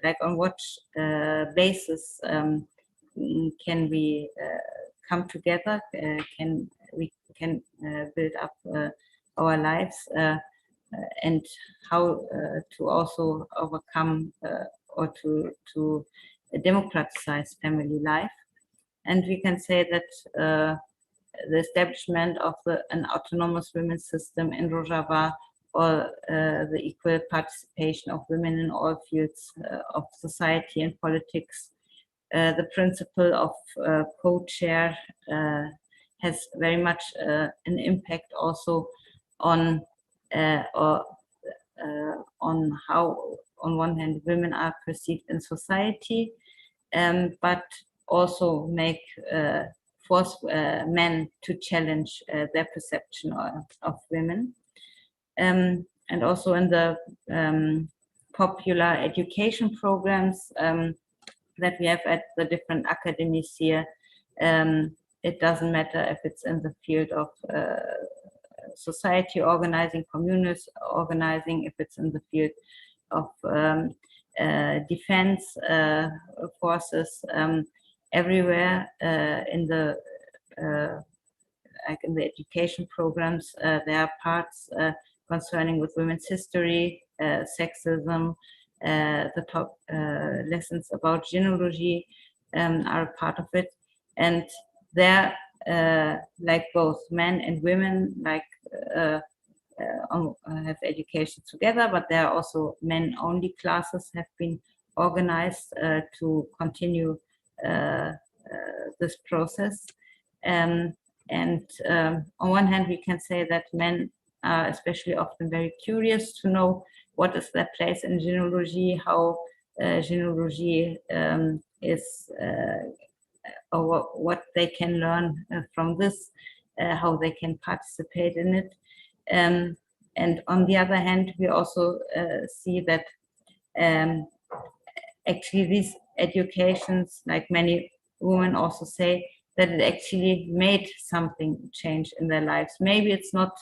like on what basis can we come together, can we build up our lives, and how to also overcome or to democratize family life. And we can say that the establishment of an autonomous women's system in Rojava, or the equal participation of women in all fields of society and politics, the principle of co-chair has very much an impact also on on how, on one hand, women are perceived in society, but also make force men to challenge their perception of women. And also in the popular education programs that we have at the different academies here, it doesn't matter if it's in the field of society organizing, communist organizing, if it's in the field of defense forces, everywhere in the like in the education programs, there are parts concerning with women's history, sexism, the top lessons about genealogy are a part of it, and there, like both men and women, like have education together, but there are also men-only classes have been organized to continue this process. And on one hand, we can say that men are especially often very curious to know what is their place in genealogy, how genealogy is, or what they can learn from this, how they can participate in it. And on the other hand, we also see that actually these educations, like many women also say, that it actually made something change in their lives. Maybe it's not,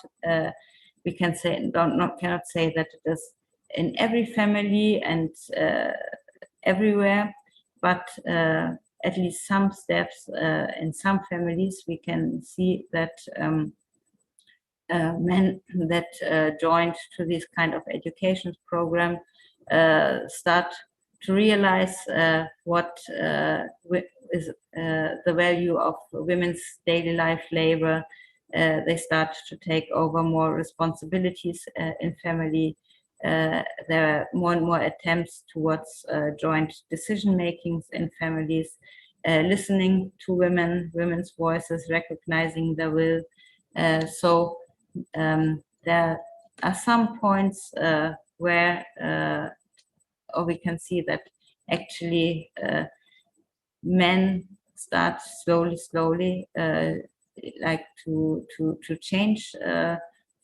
we can say, cannot say that it is in every family and everywhere, but at least some steps in some families, we can see that men that joined to this kind of education program start to realize what is the value of women's daily life labor. They start to take over more responsibilities in family. There are more and more attempts towards joint decision makings in families, listening to women's voices, recognizing their will. So there are some points where or we can see that actually men start slowly like to change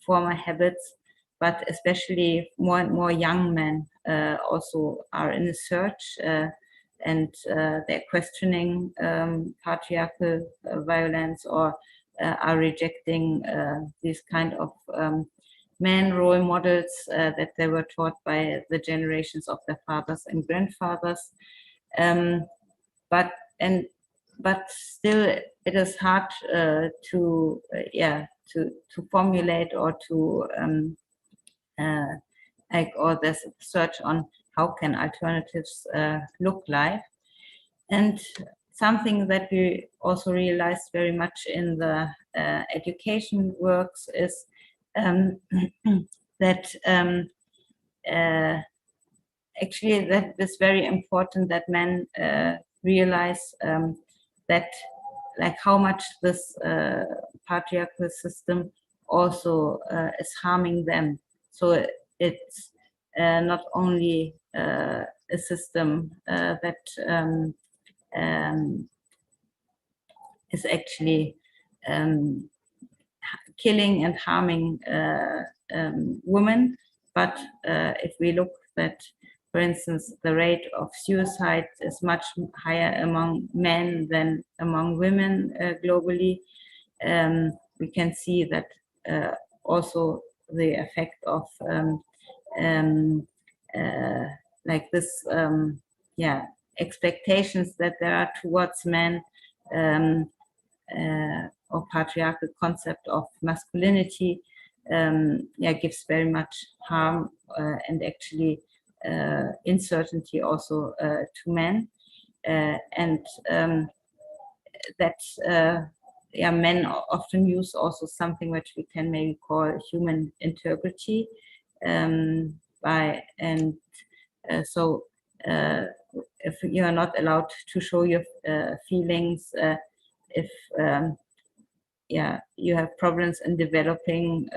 former habits, but especially more and more young men also are in a search and they're questioning patriarchal violence or are rejecting these kind of men role models that they were taught by the generations of their fathers and grandfathers. But still it is hard to formulate or to or there's a search on how can alternatives look like. And something that we also realized very much in the education works is that actually that it's very important that men realize that like how much this patriarchal system also is harming them. So it's not only a system that is actually killing and harming women, but if we look at, for instance, the rate of suicide is much higher among men than among women globally, we can see that also the effect of like this expectations that there are towards men or patriarchal concept of masculinity gives very much harm and actually uncertainty also to men, and that men often use also something which we can maybe call human integrity so if you are not allowed to show your feelings, if you have problems in developing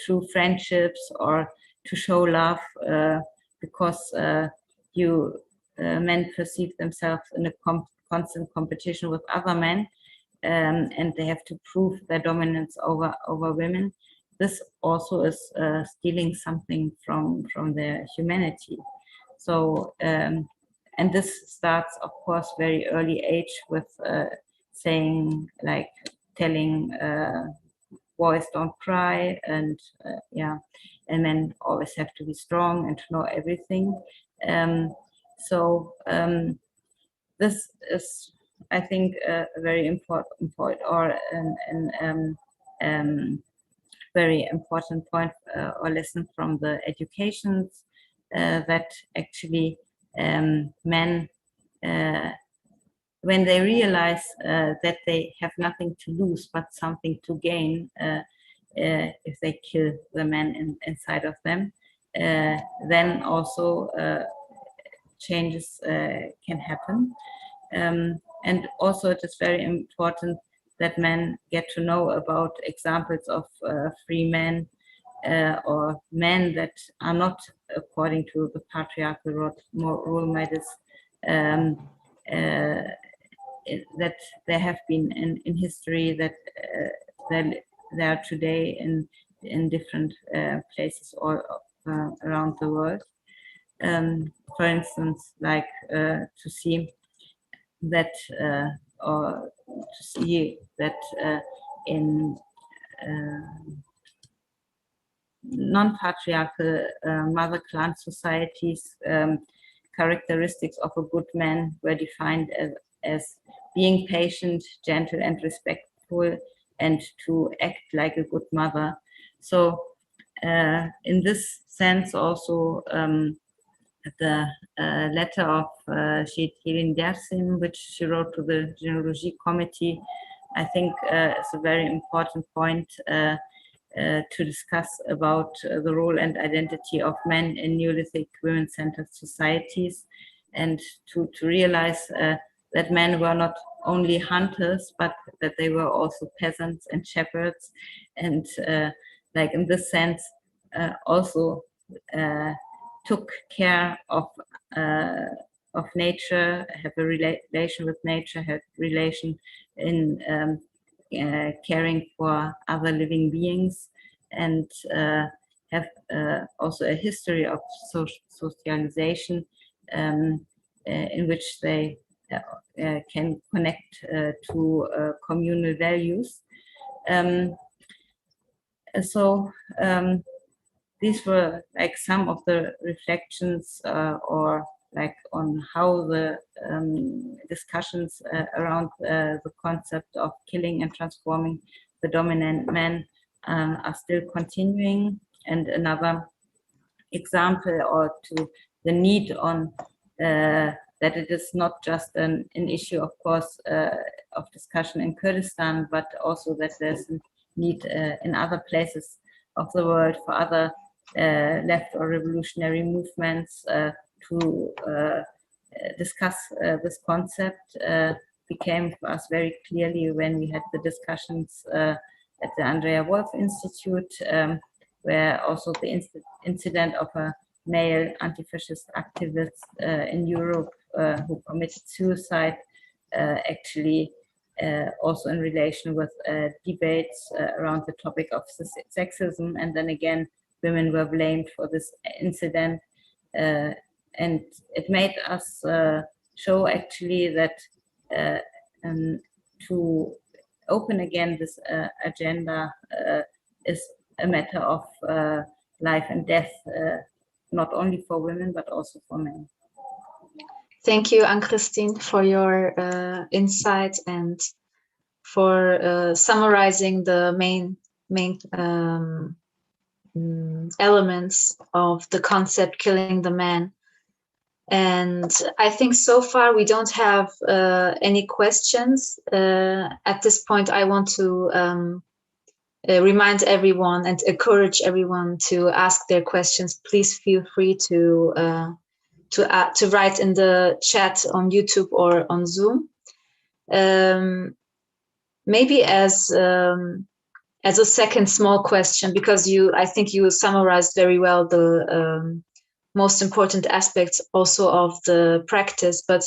true friendships or to show love because men perceive themselves in a constant competition with other men, and they have to prove their dominance over women. This also is stealing something from their humanity. So and this starts, of course, very early age with saying, like, telling boys don't cry, and and men always have to be strong and to know everything. This is, I think, a very important point, or very important point or lesson from the educations that actually men, when they realize that they have nothing to lose but something to gain if they kill the men inside of them, then also changes can happen. And also it is very important that men get to know about examples of free men or men that are not according to the patriarchal role models that there have been in history, that they are today in different places all around the world. For instance, like to see that in non-patriarchal mother clan societies, characteristics of a good man were defined as being patient, gentle, and respectful, and to act like a good mother. So in this sense also the letter of Şehit Dersim, which she wrote to the Genealogy Committee, I think is a very important point to discuss about the role and identity of men in Neolithic women-centered societies, and to realize that men were not only hunters, but that they were also peasants and shepherds, and like in this sense also took care of nature, have a relation with nature, have relation in caring for other living beings, and have also a history of socialization in which they can connect to communal values. So these were like some of the reflections or like on how the discussions around the concept of killing and transforming the dominant man are still continuing. And another example or to the need on that it is not just an issue, of course, of discussion in Kurdistan, but also that there's a need in other places of the world for other left or revolutionary movements to discuss this concept became for us very clearly when we had the discussions at the Andrea Wolf Institute, where also the incident of a male anti-fascist activist in Europe who committed suicide actually also in relation with debates around the topic of sexism, and then again women were blamed for this incident, and it made us show actually that to open again this agenda is a matter of life and death, not only for women but also for men. Thank you, Ann-Christine, for your insight and for summarizing the main elements of the concept killing the man. And I think so far we don't have any questions. At this point, I want to remind everyone and encourage everyone to ask their questions. Please feel free to write in the chat on YouTube or on Zoom. Maybe as a second small question, because I think you summarized very well the most important aspects also of the practice, but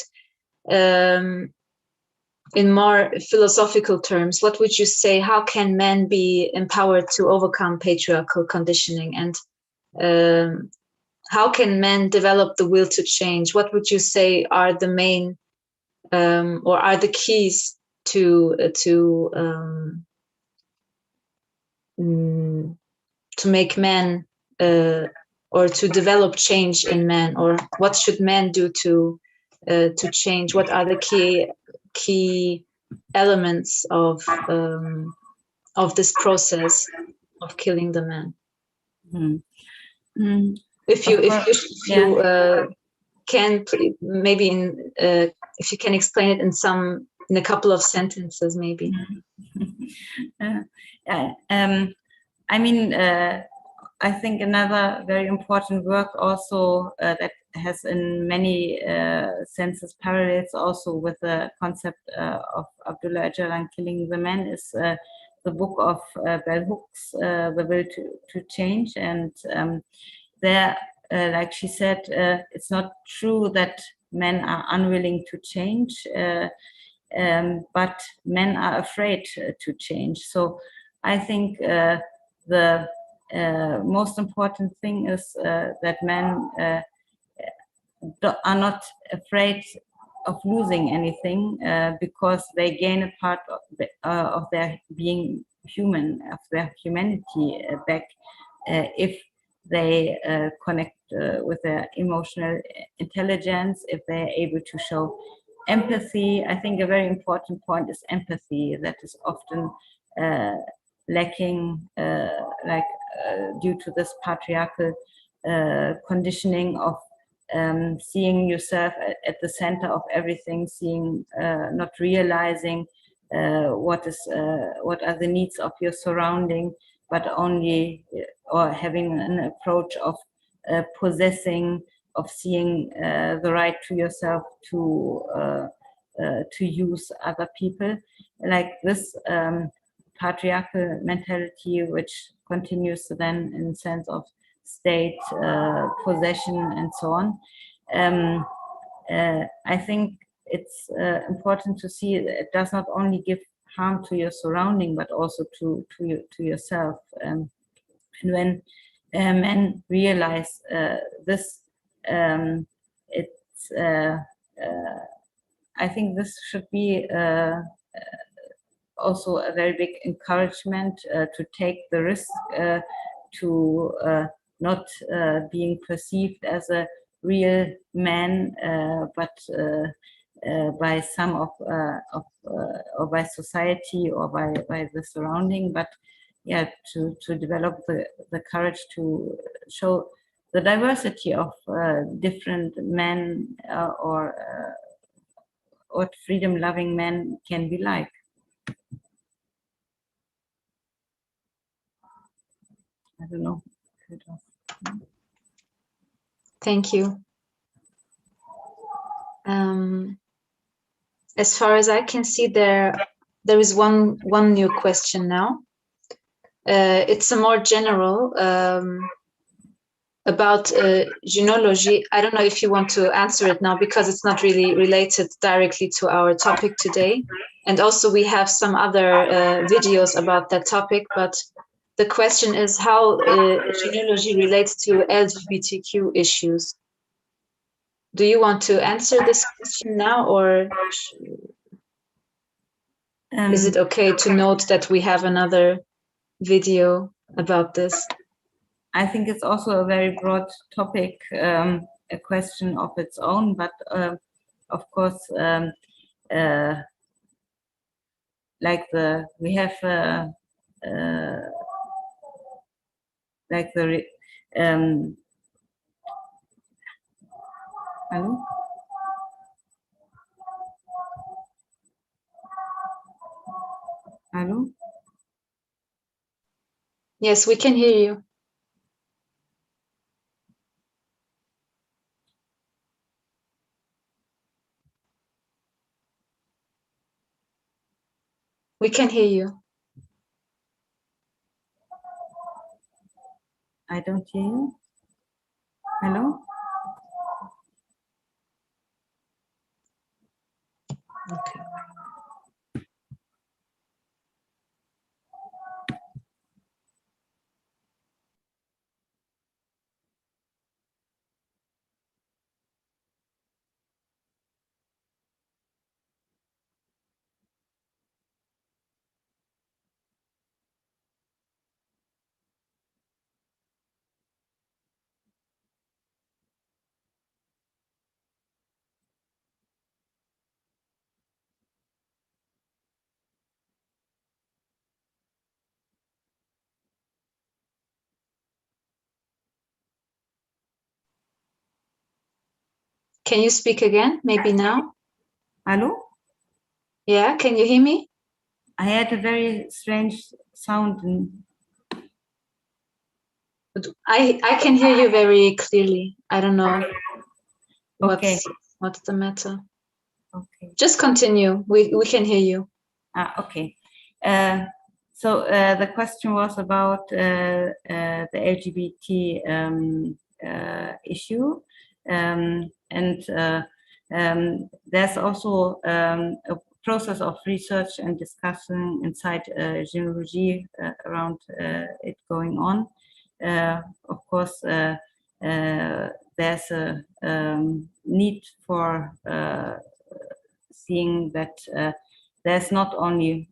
in more philosophical terms, what would you say, how can men be empowered to overcome patriarchal conditioning, and how can men develop the will to change? What would you say are the main or are the keys to make men or to develop change in men, or what should men do to change? What are the key elements of this process of killing the man? Mm-hmm. If you can maybe if you can explain it in a couple of sentences, maybe. I mean, I think another very important work also that has in many senses parallels also with the concept of Abdullah Öcalan killing the man is the book of Bell Hooks, The Will to Change. And there, like she said, it's not true that men are unwilling to change, but men are afraid to change. So I think the most important thing is that men are not afraid of losing anything because they gain a part of their being human, of their humanity back if they connect with their emotional intelligence, if they're able to show empathy. I think a very important point is empathy that is often lacking, due to this patriarchal conditioning of seeing yourself at the center of everything, seeing, not realizing what are the needs of your surrounding, but only, or having an approach of possessing, of seeing the right to yourself to use other people, like this patriarchal mentality, which continues then in the sense of state possession and so on. I think it's important to see that it does not only give harm to your surrounding, but also to yourself. And when men realize this, it's I think this should be also a very big encouragement to take the risk to not being perceived as a real man, but by some of or by society or by the surrounding, but yeah, to develop the courage to show the diversity of different men or what freedom-loving men can be like. I don't know. Thank you. As far as I can see, there is one new question now. It's a more general about genealogy. I don't know if you want to answer it now, because it's not really related directly to our topic today. And also we have some other videos about that topic, but the question is how genealogy relates to LGBTQ issues. Do you want to answer this question now, or is it okay to note that we have another video about this? I think it's also a very broad topic, a question of its own, but of course, like we have like the hello? Hello? Yes, we can hear you. We can hear you. I don't hear you. Hello? Okay. Can you speak again? Maybe now? Hello? Yeah, can you hear me? I had a very strange sound. I can hear you very clearly. I don't know Okay. what's the matter. Okay. Just continue. We can hear you. Okay. So the question was about the LGBT issue, and there's also a process of research and discussion inside genealogy around it going on. Of course, there's a need for seeing that there's not only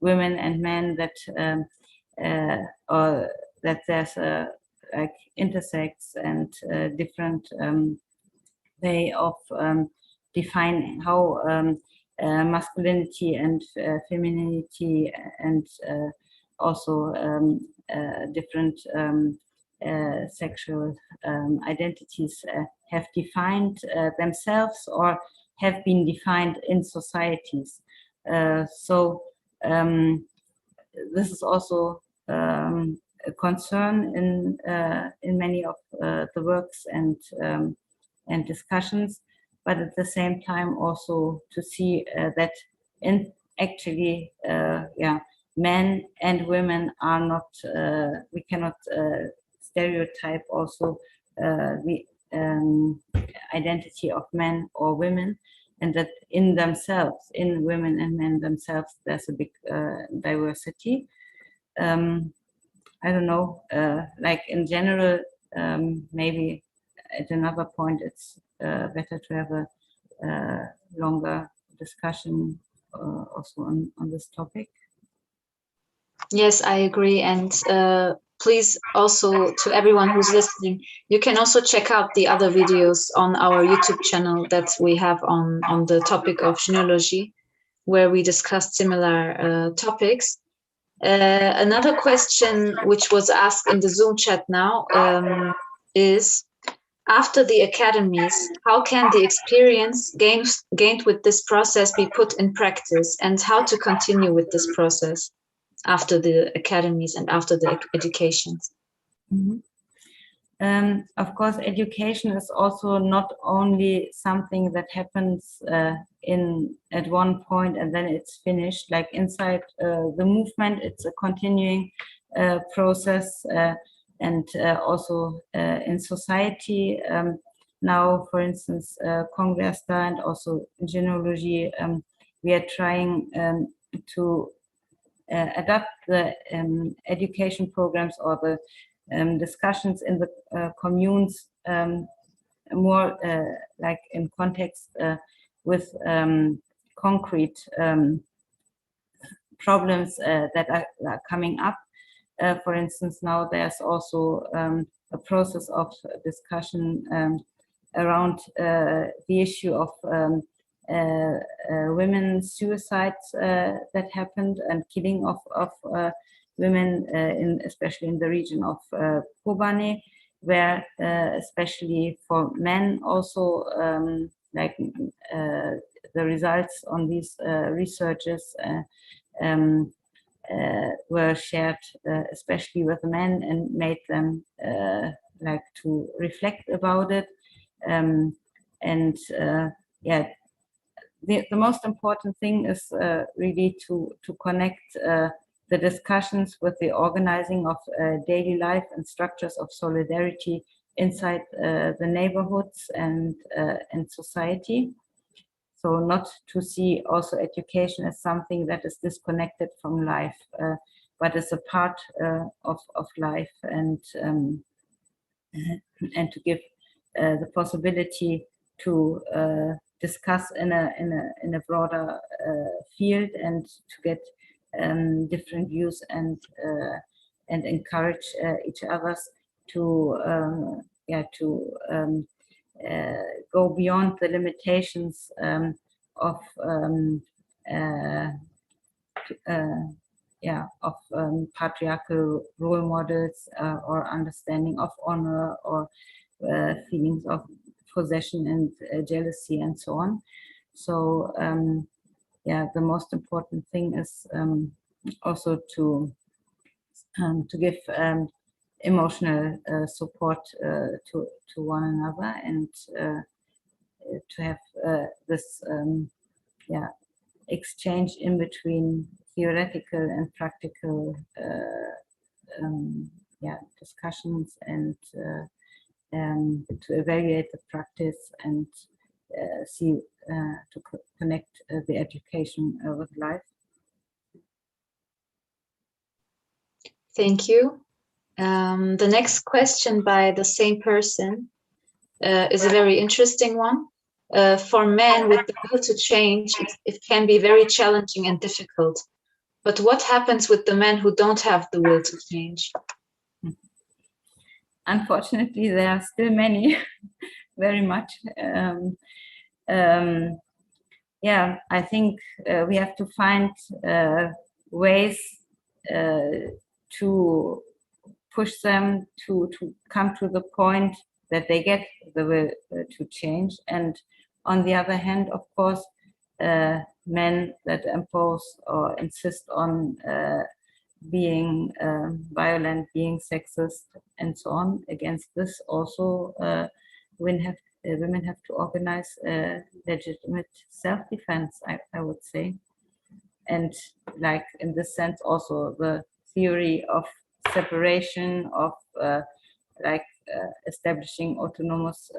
women and men that or that there's like intersex and different way of defining how masculinity and femininity, and also different sexual identities have defined themselves or have been defined in societies. So this is also a concern in many of the works and discussions, but at the same time also to see that in actually men and women are not, we cannot stereotype also the identity of men or women, and that in themselves, in women and men themselves, there's a big diversity. I don't know, like in general, maybe at another point it's better to have a longer discussion also on this topic. Yes, I agree. And please also, to everyone who's listening, you can also check out the other videos on our YouTube channel that we have on the topic of genealogy, where we discussed similar topics. Another question which was asked in the Zoom chat now is, after the academies, how can the experience gained with this process be put in practice, and how to continue with this process after the academies and after the educations? Mm-hmm. Of course, education is also not only something that happens at one point and then it's finished. Like inside the movement, it's a continuing process, and also in society. Now, for instance, Congress and also in genealogy, we are trying to adapt the education programs or the discussions in the communes more like in context with concrete problems that are coming up. For instance, now there's also a process of discussion around the issue of women's suicides that happened, and killing of women, especially in the region of Kobane, where especially for men also like the results on these researches were shared especially with men and made them like to reflect about it. The most important thing is really to connect the discussions with the organizing of daily life and structures of solidarity inside the neighborhoods and society. So not to see also education as something that is disconnected from life, but as a part of life, and to give the possibility to discuss in a broader field, and to get different views, and encourage each others to go beyond the limitations of patriarchal role models or understanding of honor, or feelings of possession and jealousy and so on. So the most important thing is also to give emotional support to one another, and to have this exchange in between theoretical and practical discussions, and to evaluate the practice, and see to connect the education with life. Thank you. The next question by the same person is a very interesting one. For men with the will to change, it can be very challenging and difficult. But what happens with the men who don't have the will to change? Unfortunately, there are still many, very much. yeah, I think we have to find ways to push them to come to the point that they get the will to change. And on the other hand, of course, men that impose or insist on being violent, being sexist, and so on against this, also women have to organize legitimate self-defense, I would say. And like in this sense, also the theory of separation, of establishing autonomous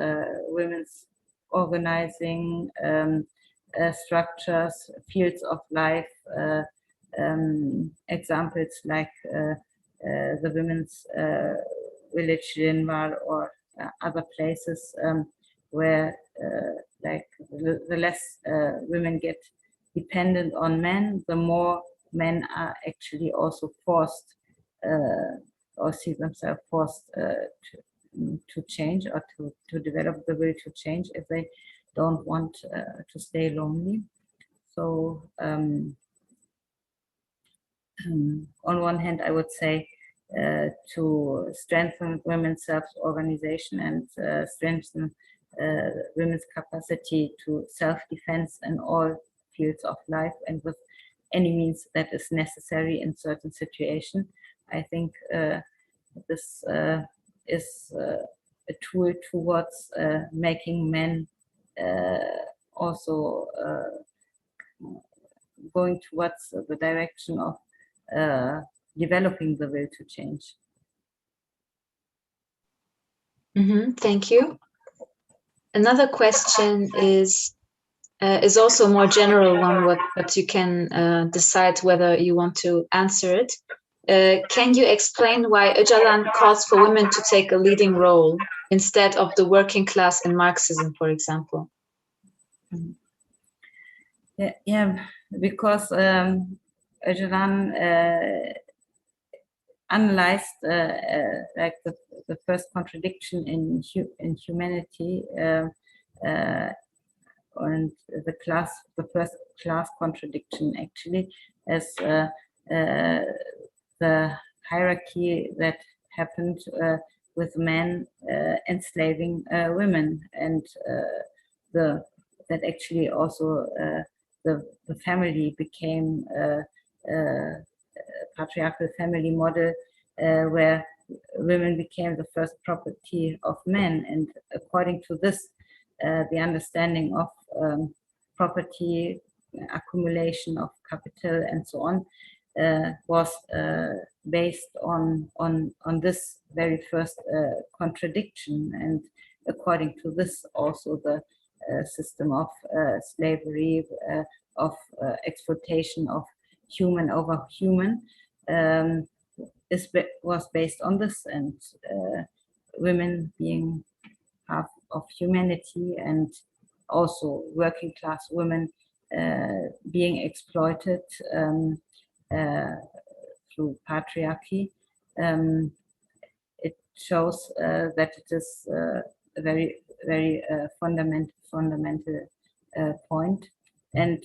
women's organizing structures, fields of life, examples like the women's village Linvar or other places where the less women get dependent on men, the more men are actually also forced or see themselves forced to change or to develop the will to change if they don't want to stay lonely. So on one hand, I would say to strengthen women's self-organization and strengthen women's capacity to self-defense in all fields of life and with any means that is necessary in certain situations. I think this is a tool towards making men also going towards the direction of developing the will to change. Thank you. Another question is also a more general one, but you can decide whether you want to answer it. Can you explain why Öcalan calls for women to take a leading role instead of the working class in Marxism, for example? Yeah, because Öcalan analyzed like the first contradiction in humanity and the first class contradiction actually as the hierarchy that happened with men enslaving women, and that actually also the family became a patriarchal family model where women became the first property of men, and according to this the understanding of property, accumulation of capital and so on was based on this very first contradiction, and according to this also the system of slavery, of exploitation of human over human was based on this, and women being half of humanity and also working class women being exploited through patriarchy. It shows that it is a very, very fundamental point, and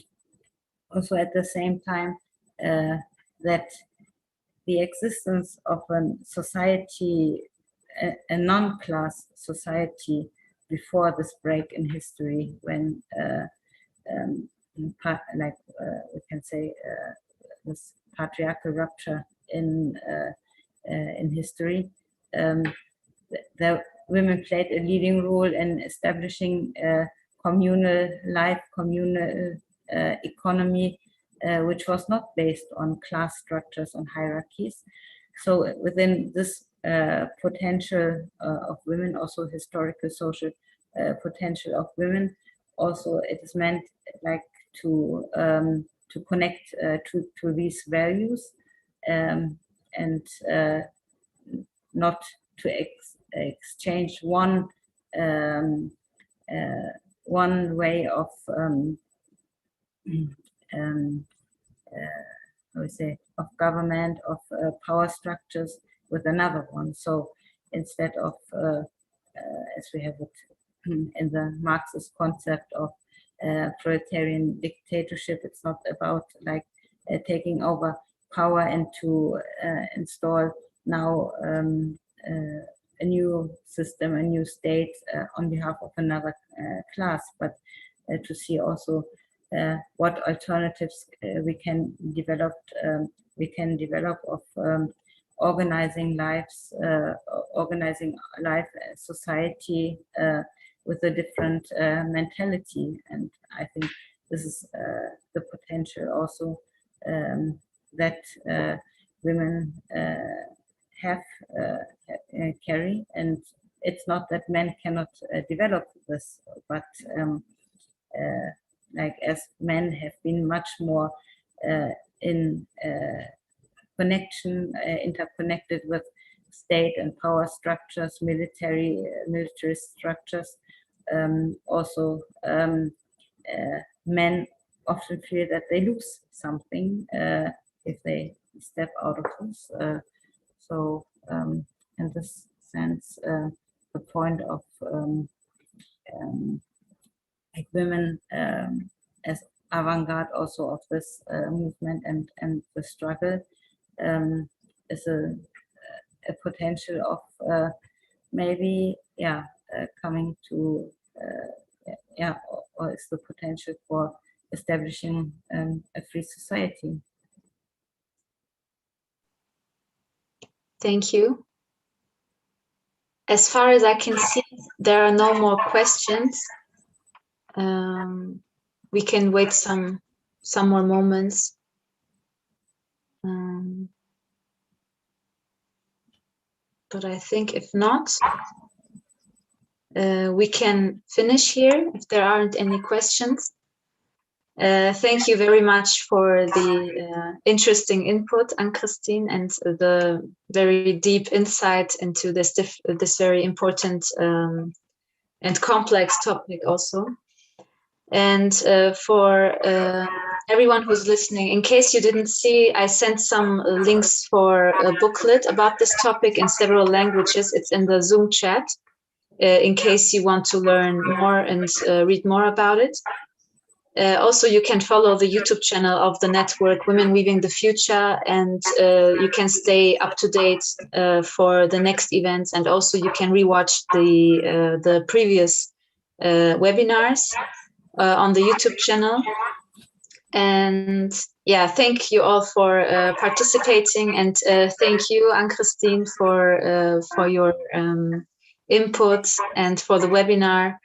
also at the same time that the existence of a society, a non-class society before this break in history, when we can say this patriarchal rupture in history, the women played a leading role in establishing communal life, communal economy, which was not based on class structures, on hierarchies. So within this potential of women, also historical social potential of women, also it is meant like to connect to these values and not to exchange one way of how we say, of government, of power structures with another one. So instead of as we have it in the Marxist concept of proletarian dictatorship. It's not about like taking over power and to install now a new system, a new state on behalf of another class, but to see also what alternatives we can develop. Of organizing lives, organizing life, society with a different mentality, and I think this is the potential also that women have carry, and it's not that men cannot develop this, but like as men have been much more in connection, interconnected with state and power structures, military structures. Also, men often feel that they lose something if they step out of this. So, in this sense, the point of like women as avant-garde also of this movement and the struggle is a potential of maybe coming to or is the potential for establishing a free society. Thank you. As far as I can see, there are no more questions. We can wait some more moments. But I think if not, we can finish here if there aren't any questions. Thank you very much for the interesting input, Ann-Christine, and the very deep insight into this very important and complex topic also. And for everyone who's listening, in case you didn't see, I sent some links for a booklet about this topic in several languages. It's in the Zoom chat, in case you want to learn more and read more about it. Also, you can follow the YouTube channel of the network Women Weaving the Future, and you can stay up to date for the next events. And also, you can rewatch the previous webinars on the YouTube channel. And yeah, thank you all for participating, and thank you, Ann-Christine, for your input and for the webinar.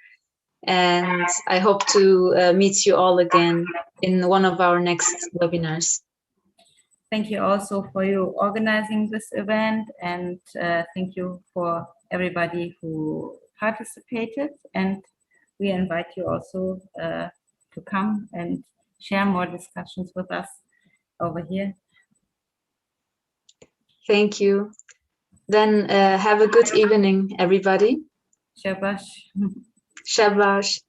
And I hope to meet you all again in one of our next webinars. Thank you also for you organizing this event, and thank you for everybody who participated. And we invite you also to come and share more discussions with us over here. Thank you. Then have a good evening, everybody. Shabash. Shabash.